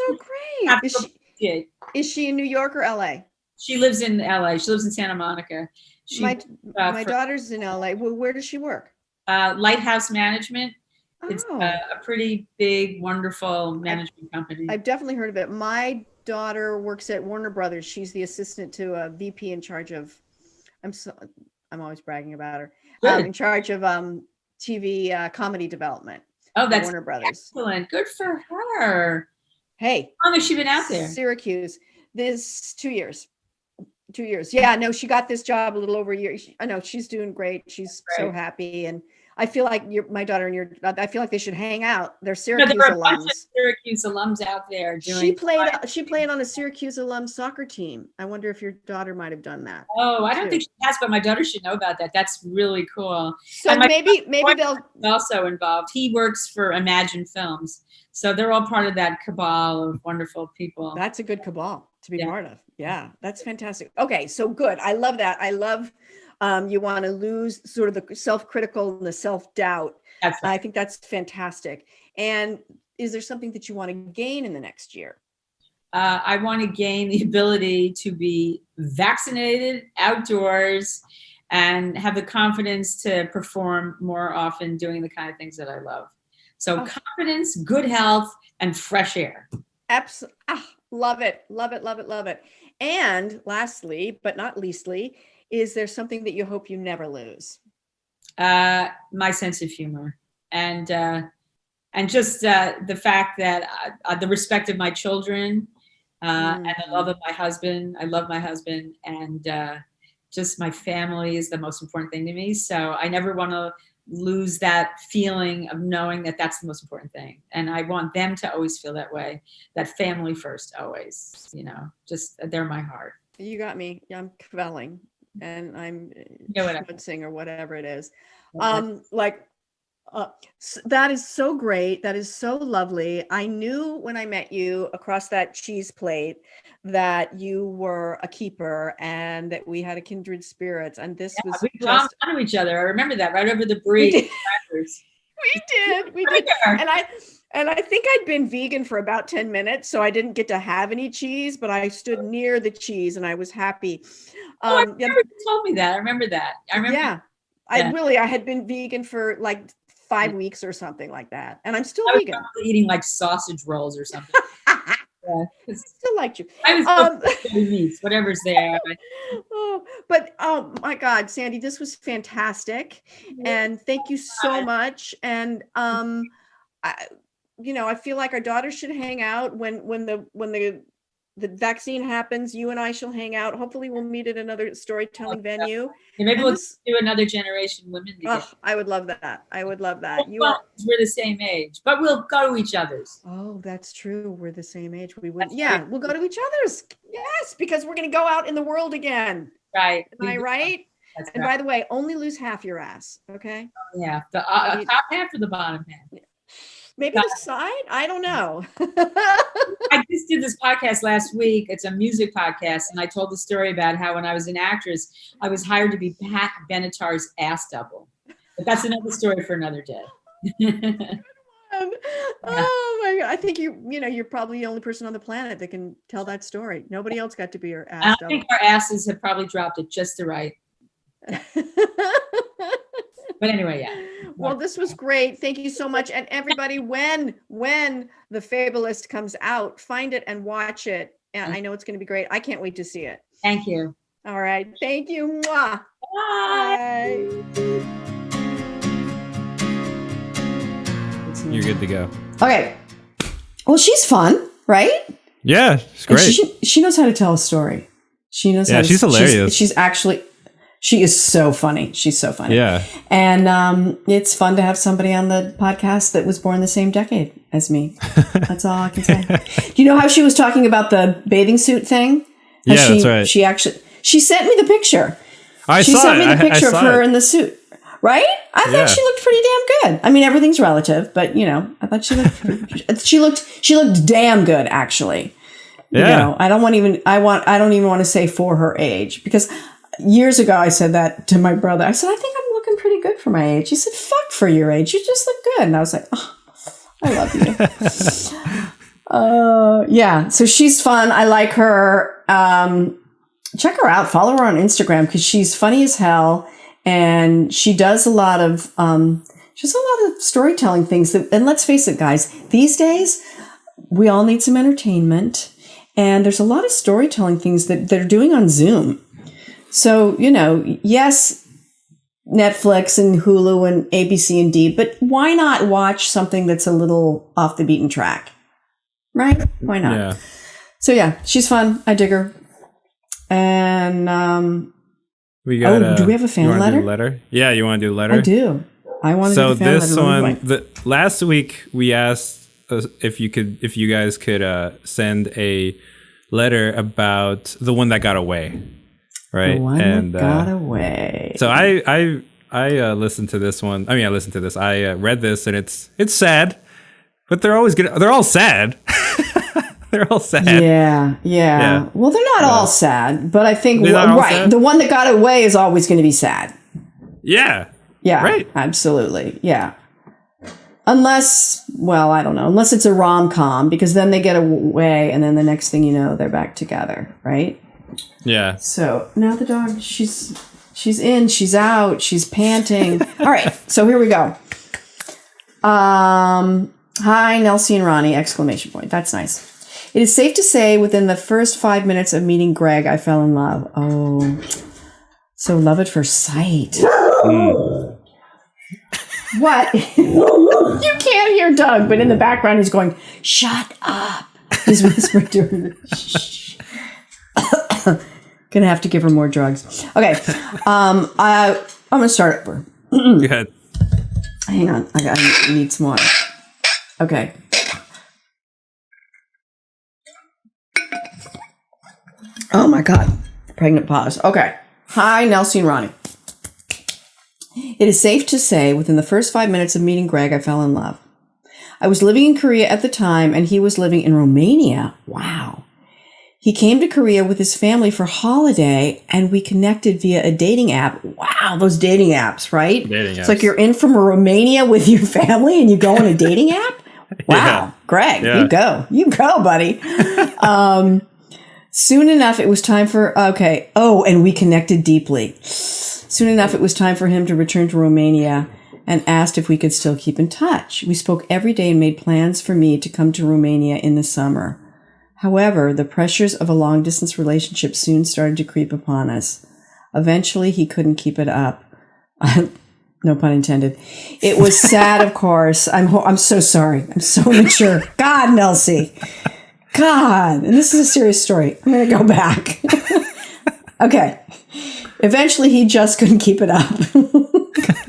so great. Is she in New York or LA? She lives in LA. She lives in Santa Monica. My daughter's in LA. Well, where does she work? Lighthouse Management. It's a pretty big, wonderful management company. I've definitely heard of it. My daughter works at Warner Brothers. She's the assistant to a VP in charge of, I'm always bragging about her, in charge of TV comedy development. Oh, that's Warner Brothers. Excellent. Good for her. Hey. How long has she been out there? Syracuse. This 2 years. 2 years. Yeah, no, she got this job a little over a year. I know she's doing great. She's so happy. And I feel like my daughter and I feel like they should hang out. They're Syracuse there are a alums. bunch of Syracuse alums out there. She played on a Syracuse alum soccer team. I wonder if your daughter might have done that. Oh, I don't think she has, but my daughter should know about that. That's really cool. So maybe they'll also involved. He works for Imagine Films, so they're all part of that cabal of wonderful people. That's a good cabal to be part of. Yeah, that's fantastic. Okay, so good. I love that. I love. You want to lose sort of the self-critical and the self-doubt. I think that's fantastic. And is there something that you want to gain in the next year? I want to gain the ability to be vaccinated outdoors and have the confidence to perform more often doing the kind of things that I love. So confidence, good health, and fresh air. Absolutely. Love it. Love it. Love it. Love it. And lastly, but not leastly, is there something that you hope you never lose? My sense of humor and just the fact that the respect of my children and the love of my husband. I love my husband, and just my family is the most important thing to me. So I never want to lose that feeling of knowing that that's the most important thing. And I want them to always feel that way, that family first, always, you know, just they're my heart. You got me. I'm quelling. And I'm schwitzing or whatever it is. That is so great. That is so lovely. I knew when I met you across that cheese plate that you were a keeper and that we had a kindred spirits. And this was we just onto each other. I remember that right over the bridge. We did. And I think I'd been vegan for about 10 minutes, so I didn't get to have any cheese, but I stood near the cheese and I was happy. I remember you told me that. I remember that. I had been vegan for like 5 weeks or something like that. And I'm still vegan. I was eating like sausage rolls or something. Still liked you. I was meats, whatever's there. But oh my God, Sandi, this was fantastic. And thank you so much. And I feel like our daughters should hang out when the vaccine happens. You and I shall hang out. Hopefully we'll meet at another storytelling venue. Yeah, maybe we'll do another Generation Women together. I would love that. We're the same age, but we'll go to each other's. Oh, that's true. We're the same age. We would. We'll go to each other's. Yes, because we're going to go out in the world again. Right. Am I right? That's and right. By the way, only lose half your ass. Okay. Yeah. The top half or the bottom half? maybe the side? I don't know. I just did this podcast last week. It's a music podcast. And I told the story about how when I was an actress, I was hired to be Pat Benatar's ass double. But that's another story for another day. Oh my God. I think you're probably the only person on the planet that can tell that story. Nobody else got to be your ass double. I think our asses have probably dropped it just the right. But anyway, yeah. Well, this was great. Thank you so much. And everybody, when the Fabulist comes out, find it and watch it. And I know it's going to be great. I can't wait to see it. Thank you. All right. Thank you. Mwah. Bye. You're good to go. Okay. Well, she's fun, right? Yeah, she's great. She knows how to tell a story. She knows how to. She's hilarious. She is so funny. She's so funny. Yeah. And it's fun to have somebody on the podcast that was born the same decade as me. That's all I can say. Do you know how she was talking about the bathing suit thing? That's right. She sent me the picture. She sent me the picture of her in the suit. Right? I thought she looked pretty damn good. I mean, everything's relative, but I thought she looked damn good, actually. Yeah. I don't even want to say for her age, because years ago I said that to my brother. I said, I think I'm looking pretty good for my age. He said, fuck for your age. You just look good. And I was like, oh, I love you. Yeah. So she's fun. I like her. Check her out. Follow her on Instagram because she's funny as hell. And she does a lot of storytelling things and let's face it, guys, these days we all need some entertainment, and there's a lot of storytelling things that they're doing on Zoom. So, yes, Netflix and Hulu and ABC and D, but why not watch something that's a little off the beaten track? Right? Why not? Yeah. So yeah, she's fun. I dig her. And, we got, do we have a fan letter? Letter? Yeah, you want to do a letter? I do. I want to do a fan letter. So this one, last week we asked if you guys could send a letter about the one that got away, right? The one that got away. So I listened to this one. I mean, I listened to this. I read this, and it's sad, but they're all sad. They're all sad. Yeah. Well, they're not all sad, but I think the one that got away is always going to be sad. Yeah. Yeah. Right. Absolutely. Yeah. Unless it's a rom-com, because then they get away and then the next thing you know, they're back together, right? Yeah. So now the dog, she's in, she's out, she's panting. All right. So here we go. Hi, Nelsie and Ronnie, ! That's nice. It is safe to say within the first 5 minutes of meeting Greg, I fell in love. Oh, so love at first sight. What? You can't hear Doug, but in the background he's going, shut up. He's whispering to her. Shh. Gonna have to give her more drugs. Okay. I'm gonna start over. Go ahead. Hang on. I need some water. Okay. Oh my God. Pregnant pause. Okay. Hi, Nelsie and Ronnie. It is safe to say within the first 5 minutes of meeting Greg, I fell in love. I was living in Korea at the time, and he was living in Romania. Wow. He came to Korea with his family for holiday, and we connected via a dating app. Wow, those dating apps, right? Dating apps. It's like you're in from Romania with your family, and you go on a dating app? Wow. Yeah. Greg, you go. You go, buddy. Soon enough, it was time for, and we connected deeply. Soon enough, it was time for him to return to Romania and asked if we could still keep in touch. We spoke every day and made plans for me to come to Romania in the summer. However, the pressures of a long-distance relationship soon started to creep upon us. Eventually, he couldn't keep it up. No pun intended. It was sad, of course. I'm so sorry. I'm so immature. God, Nelsie. God. And this is a serious story. I'm going to go back. Okay. Eventually, he just couldn't keep it up.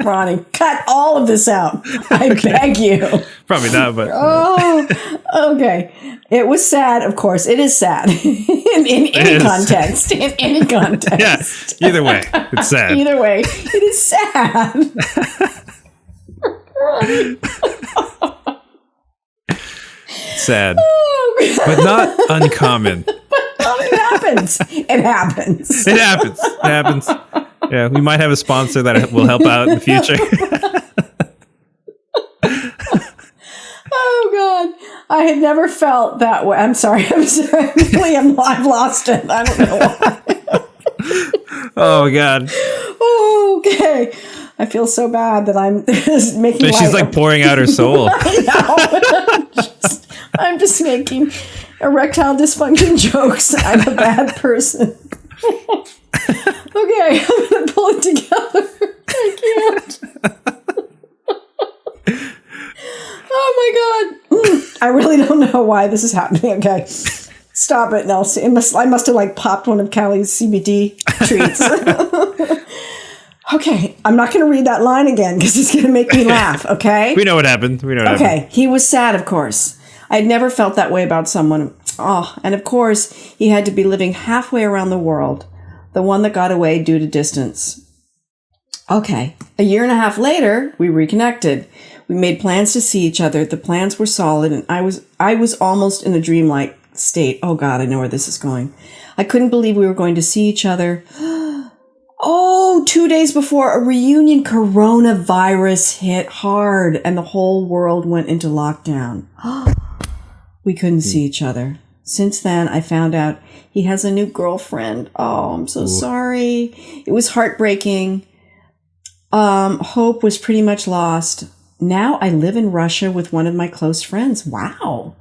Ronnie, cut all of this out. I beg you. Probably not, but... Oh, okay. It was sad, of course. It is sad. in any context. In any context. Yeah, either way, it's sad. Either way, it is sad. sad, but not uncommon. It happens. It happens. It happens. It happens. Yeah, we might have a sponsor that will help out in the future. Oh God, I had never felt that way. I'm sorry. I've lost it. I don't know why. Oh God. Oh, okay. I feel so bad that I'm just making. But she's like pouring out her soul. I know. I'm just making erectile dysfunction jokes. I'm a bad person. Okay, I'm gonna pull it together. I can't. Oh my God. I really don't know why this is happening. Okay. Stop it, Nelsie. I must have like popped one of Cali's CBD treats. Okay. I'm not going to read that line again because it's going to make me laugh. Okay. We know what happened. Okay. He was sad, of course. I'd never felt that way about someone. Oh, and of course, he had to be living halfway around the world. The one that got away due to distance. Okay. A year and a half later, we reconnected. We made plans to see each other. The plans were solid, and I was almost in a dreamlike state. Oh God, I know where this is going. I couldn't believe we were going to see each other. Oh, 2 days before a reunion, coronavirus hit hard, and the whole world went into lockdown. We couldn't see each other. Since then, I found out he has a new girlfriend. Oh, I'm so sorry. It was heartbreaking. Hope was pretty much lost. Now I live in Russia with one of my close friends. Wow.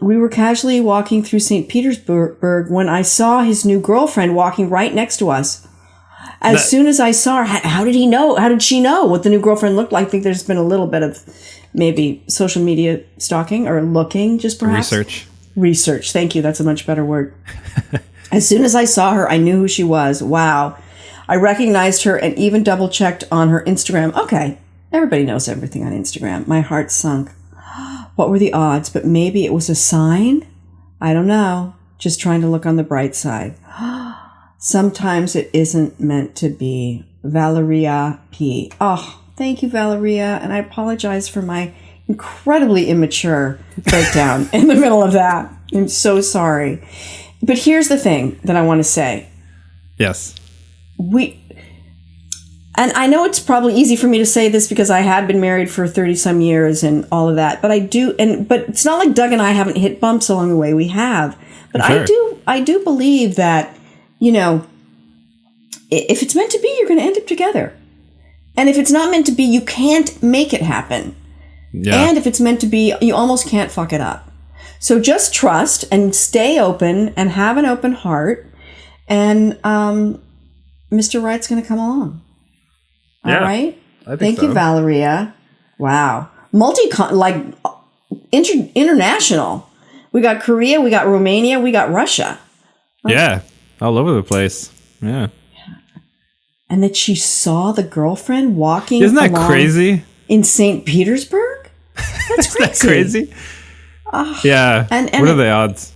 We were casually walking through St. Petersburg when I saw his new girlfriend walking right next to us. As soon as I saw her, how did he know? How did she know what the new girlfriend looked like? I think there's been a little bit of maybe social media stalking or looking, just perhaps. Research. Thank you. That's a much better word. As soon as I saw her, I knew who she was. Wow. I recognized her and even double checked on her Instagram. Okay. Everybody knows everything on Instagram. My heart sunk. What were the odds? But maybe it was a sign? I don't know. Just trying to look on the bright side. Sometimes it isn't meant to be. Valeria P. Oh, thank you, Valeria. And I apologize for my incredibly immature breakdown in the middle of that. I'm so sorry. But here's the thing that I want to say. Yes. And I know it's probably easy for me to say this because I had been married for 30 some years and all of that, but but it's not like Doug and I haven't hit bumps along the way. We have, but sure. I do believe that, if it's meant to be, you're going to end up together. And if it's not meant to be, you can't make it happen. Yeah. And if it's meant to be, you almost can't fuck it up. So just trust and stay open and have an open heart. And, Mr. Right's going to come along. Yeah, all right. I think Thank you, Valeria. Wow. International. We got Korea, we got Romania, we got Russia. Yeah. All over the place. Yeah. And that she saw the girlfriend walking. Isn't that crazy? In St. Petersburg? That's crazy. That crazy? Yeah. And what are the odds?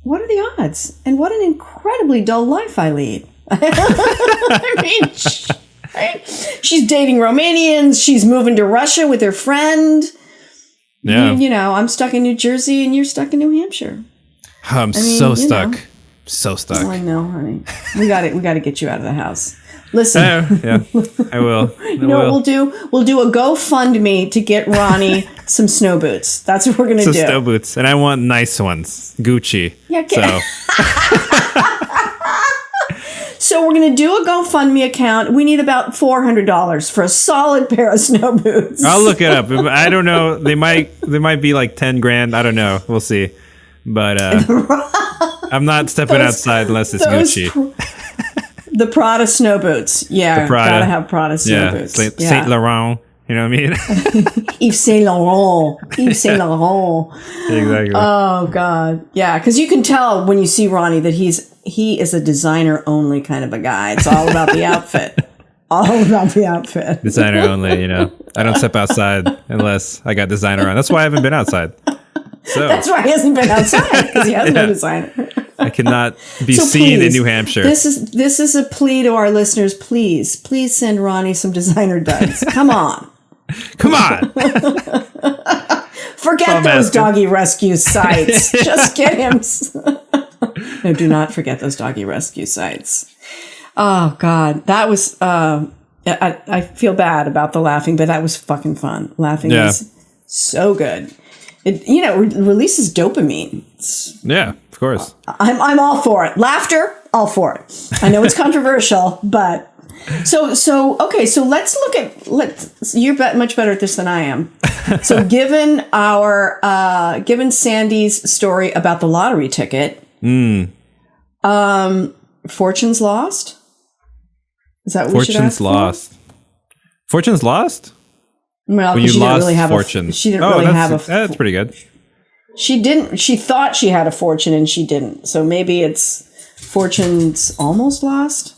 What are the odds? And what an incredibly dull life I lead. I mean, she's dating Romanians. She's moving to Russia with her friend. Yeah. I'm stuck in New Jersey and you're stuck in New Hampshire. I'm so stuck. So stuck. Oh, I know, honey. We got to get you out of the house. Listen. Yeah, I will. What we'll do? We'll do a GoFundMe to get Ronnie some snow boots. That's what we're going to do. Some snow boots. And I want nice ones. Gucci. Yeah, So we're going to do a GoFundMe account. We need about $400 for a solid pair of snow boots. I'll look it up. I don't know. They might be like 10 grand. I don't know. We'll see. But I'm not stepping outside unless it's Gucci. The Prada snow boots. Yeah. Gotta have Prada snow boots. Saint Laurent. You know what I mean? Yves Saint Laurent. Exactly. Oh, God. Yeah, because you can tell when you see Ronnie that he is a designer only kind of a guy. It's all about the outfit. Designer only, I don't step outside unless I got designer on. That's why I haven't been outside. So that's why he hasn't been outside, because he has no designer. I cannot be seen in New Hampshire. This is a plea to our listeners. Please send Ronnie some designer duds. Come on. Come on. Forget those doggy rescue sites. Just get him. No, do not forget those doggy rescue sites. Oh, God. That was, I feel bad about the laughing, but that was fucking fun. Laughing is so good. It, releases dopamine. Yeah, of course. I'm all for it. Laughter, all for it. I know it's controversial, but so let's look at you're much better at this than I am. So given Sandy's story about the lottery ticket, Fortune's Lost? Is that what we should ask Lost? For? Fortune's Lost? Well, when you she lost didn't really have fortune. She didn't really have a. That's pretty good. She didn't. She thought she had a fortune and she didn't. So maybe it's Fortune's Almost Lost.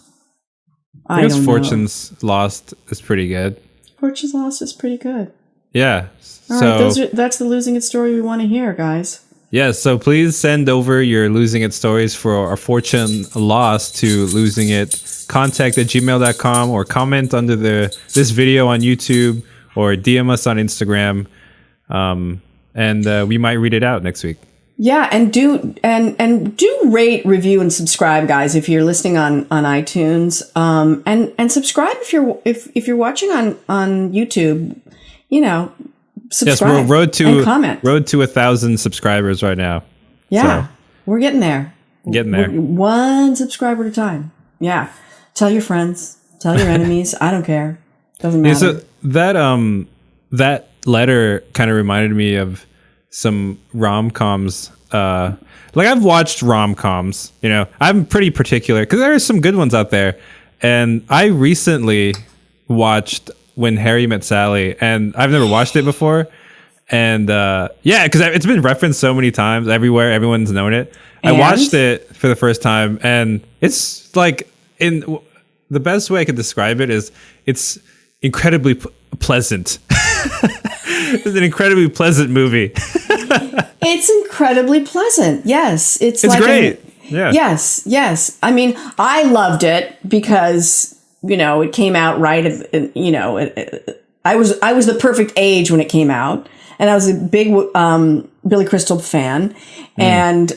I don't know. Fortune's Lost is pretty good. Fortune's Lost is pretty good. Yeah. All right, that's the Losing It story we want to hear, guys. Yeah, so please send over your Losing It stories for our Fortune Lost to losingitcontact@gmail.com or comment under this video on YouTube or DM us on Instagram. And we might read it out next week. Yeah, and do rate, review, and subscribe, guys, if you're listening on iTunes. And subscribe if you're watching on YouTube, subscribe. Yes, we're and comment. road to 1,000 subscribers right now. Yeah, so, we're getting there. We're one subscriber at a time. Yeah. Tell your friends. Tell your enemies. I don't care. Doesn't matter. Yeah, so that letter kind of reminded me of some rom-coms. Like I've watched rom-coms, I'm pretty particular because there are some good ones out there. And I recently watched When Harry Met Sally, and I've never watched it before. And because it's been referenced so many times everywhere. Everyone's known it. I watched it for the first time, and it's like, in the best way I could describe it is it's incredibly pleasant. It's an incredibly pleasant movie. It's incredibly pleasant. Yes. It's like great. Yeah. Yes. I mean, I loved it because, it came out right at, I was the perfect age when it came out, and I was a big Billy Crystal fan. And,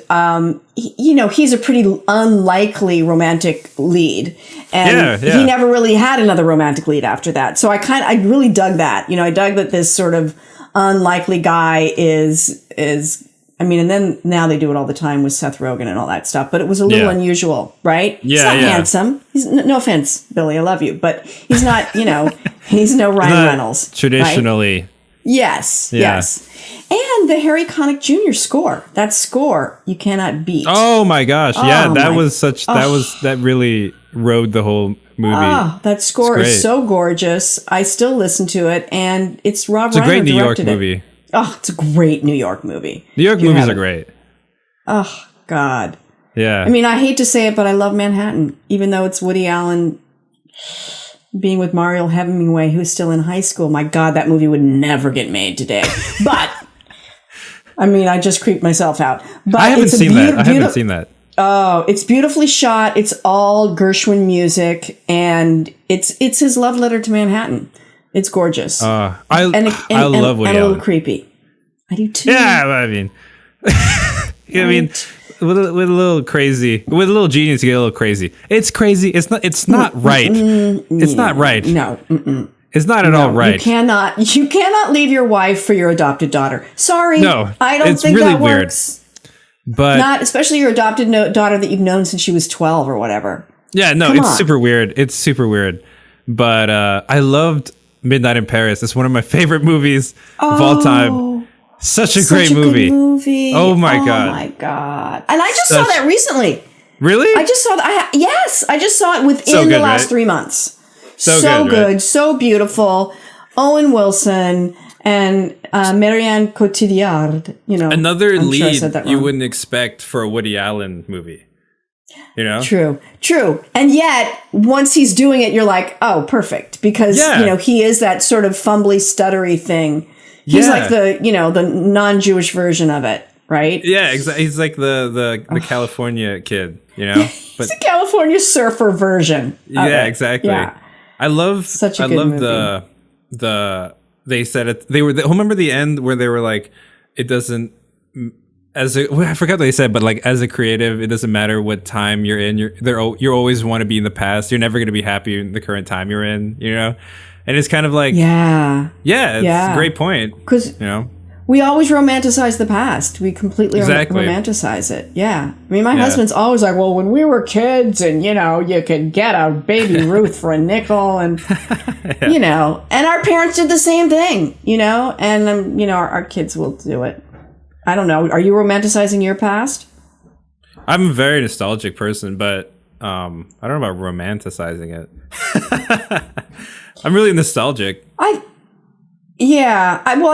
he's a pretty unlikely romantic lead. And he never really had another romantic lead after that. So I really dug that. I dug that this sort of unlikely guy is, and then now they do it all the time with Seth Rogen and all that stuff, but it was a little unusual, right? He's not handsome. He's no offense, Billy, I love you, but he's not, he's no Ryan Reynolds. Traditionally. Right? Yes. And the Harry Connick Jr. score, that score you cannot beat. Oh my gosh. Yeah. That really rode the whole movie. Oh, that score is so gorgeous. I still listen to it, and it's Rob Reiner. It's a great New York directed movie. Oh, it's a great New York movie. New York movies are great. Oh, God. Yeah. I mean, I hate to say it, but I love Manhattan, even though it's Woody Allen being with Mario Hemingway, who's still in high school. My God, that movie would never get made today. But, I mean, I just creeped myself out. But I haven't seen that. Oh, it's beautifully shot. It's all Gershwin music, and it's his love letter to Manhattan. It's gorgeous. I love Woody Allen. And a little creepy. I do too. Yeah, I mean, with a little crazy, with a little genius, you get a little crazy. It's crazy. It's not right. It's not right. No. It's not at all right. You cannot leave your wife for your adopted daughter. Sorry. No, I don't think really that works. Weird. But not especially your adopted daughter that you've known since she was 12 or whatever. Yeah, no, it's super weird. It's super weird. But I loved Midnight in Paris. It's one of my favorite movies of all time. Such a great movie. Good movie. Oh my God. Oh my God. And I just saw that recently. Really? I just saw that. Yes, I just saw it within the last 3 months. So good, right? So beautiful. Owen Wilson and Marianne Cotillard. Another lead you wouldn't expect for a Woody Allen movie. True. And yet, once he's doing it, you're like, oh, perfect. Because, he is that sort of fumbly, stuttery thing. He's like the non-Jewish version of it, right? Yeah, exactly. He's like the California kid, He's the California surfer version. Yeah, exactly. Yeah. I love such a good movie. the they said it. They were. Remember the end where they were like, it doesn't, I forgot what they said, but like as a creative, it doesn't matter what time you're in. You always want to be in the past. You're never going to be happy in the current time you're in, you know? And it's kind of like, it's a great point. Because, you know, we always romanticize the past. We completely romanticize it. Yeah. I mean, my husband's always like, well, when we were kids and, you know, you could get a baby Ruth for a nickel and, you know, and our parents did the same thing, you know, and, you know, our kids will do it. I don't know. Are you romanticizing your past? I'm a very nostalgic person, but I don't know about romanticizing it. I'm really nostalgic. I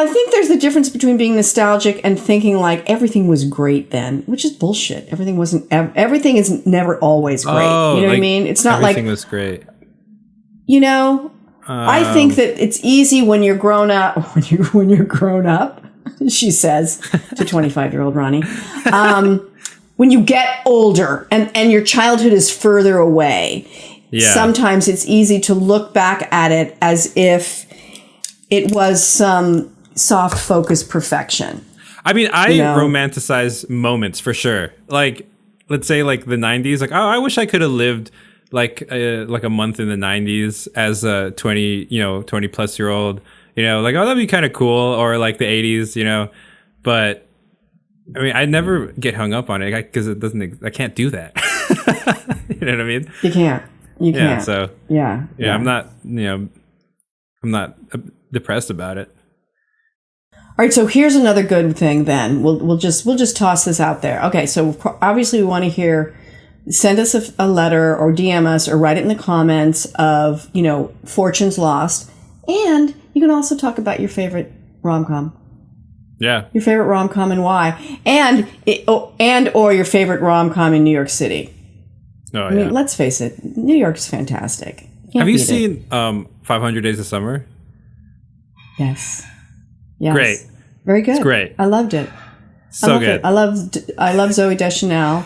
think there's the difference between being nostalgic and thinking like everything was great then, which is bullshit. Everything is never always great. You know what I mean? It's not like everything was great. You know, I think that it's easy when you're grown up. When you're grown up, she says to 25-year-old Ronnie, when you get older and your childhood is further away. Yeah. Sometimes it's easy to look back at it as if it was some soft focused perfection. I mean, I romanticize moments for sure. Like, let's say like the 90s, like, oh, I wish I could have lived like a month in the 90s as a 20 plus year old, you know, like, oh, that'd be kind of cool. Or like the 80s, you know, but I mean, I never get hung up on it because I can't do that. You know what I mean? You can't. Yeah, so yeah. I'm not depressed about it. All right, so here's another good thing. Then we'll just toss this out there. Okay, so obviously we want to hear. Send us a letter or DM us or write it in the comments of Fortunes Lost, and you can also talk about your favorite rom-com. Yeah, your favorite rom-com and why, or your favorite rom-com in New York City. I mean, let's face it, New York's fantastic. Have you seen 500 Days of Summer? Yes. Great. Very good. It's great. I loved it. So good. I love Zooey Deschanel.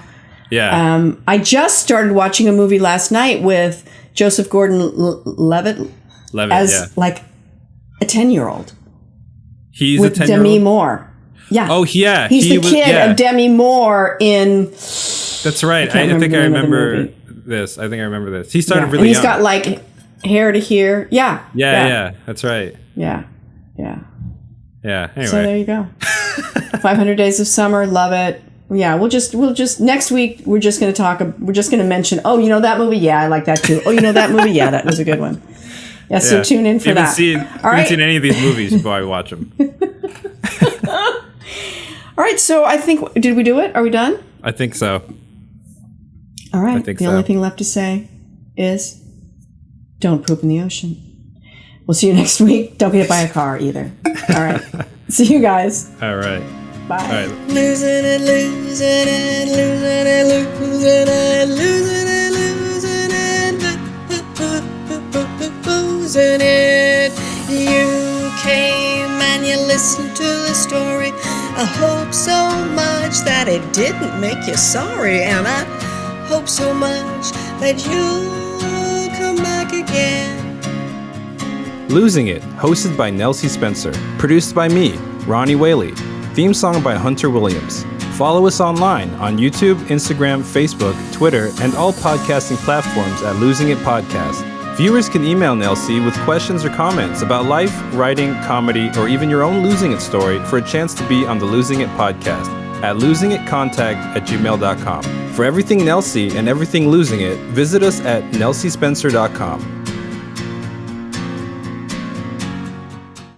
Yeah. I just started watching a movie last night with Joseph Gordon-Levitt as like a 10-year-old. He's with a 10-year-old? Demi Moore. Yeah. Oh, yeah. He's the kid of Demi Moore in... That's right. I think I remember this. He started really young. And he's got like hair to here. Yeah. Yeah. That's right. Yeah. Anyway. So there you go. 500 Days of Summer. Love it. Yeah. We'll just next week, we're just going to mention, oh, that movie? Yeah, I like that too. Oh, that movie? Yeah, that was a good one. Yeah. So tune in for that. If you haven't seen any of these movies, you probably watch them. All right. So I think, did we do it? Are we done? I think so. All right. The only thing left to say is don't poop in the ocean. We'll see you next week. Don't get hit by a car either. All right. See you guys. All right. Bye. All right. Losing it, losing it, losing it, losing it, losing it, losing it. You came and you listened to the story. I hope so much that it didn't make you sorry, and I hope so much that you'll come back again. Losing It, hosted by Nelsie Spencer. Produced by me, Ronnie Whaley. Theme song by Hunter Williams. Follow us online on YouTube, Instagram, Facebook, Twitter, and all podcasting platforms at Losing It Podcast. Viewers can email Nelsie with questions or comments about life, writing, comedy, or even your own Losing It story for a chance to be on the Losing It Podcast at losingitcontact@gmail.com. For everything Nelsie and everything Losing It, visit us at nelsiespencer.com.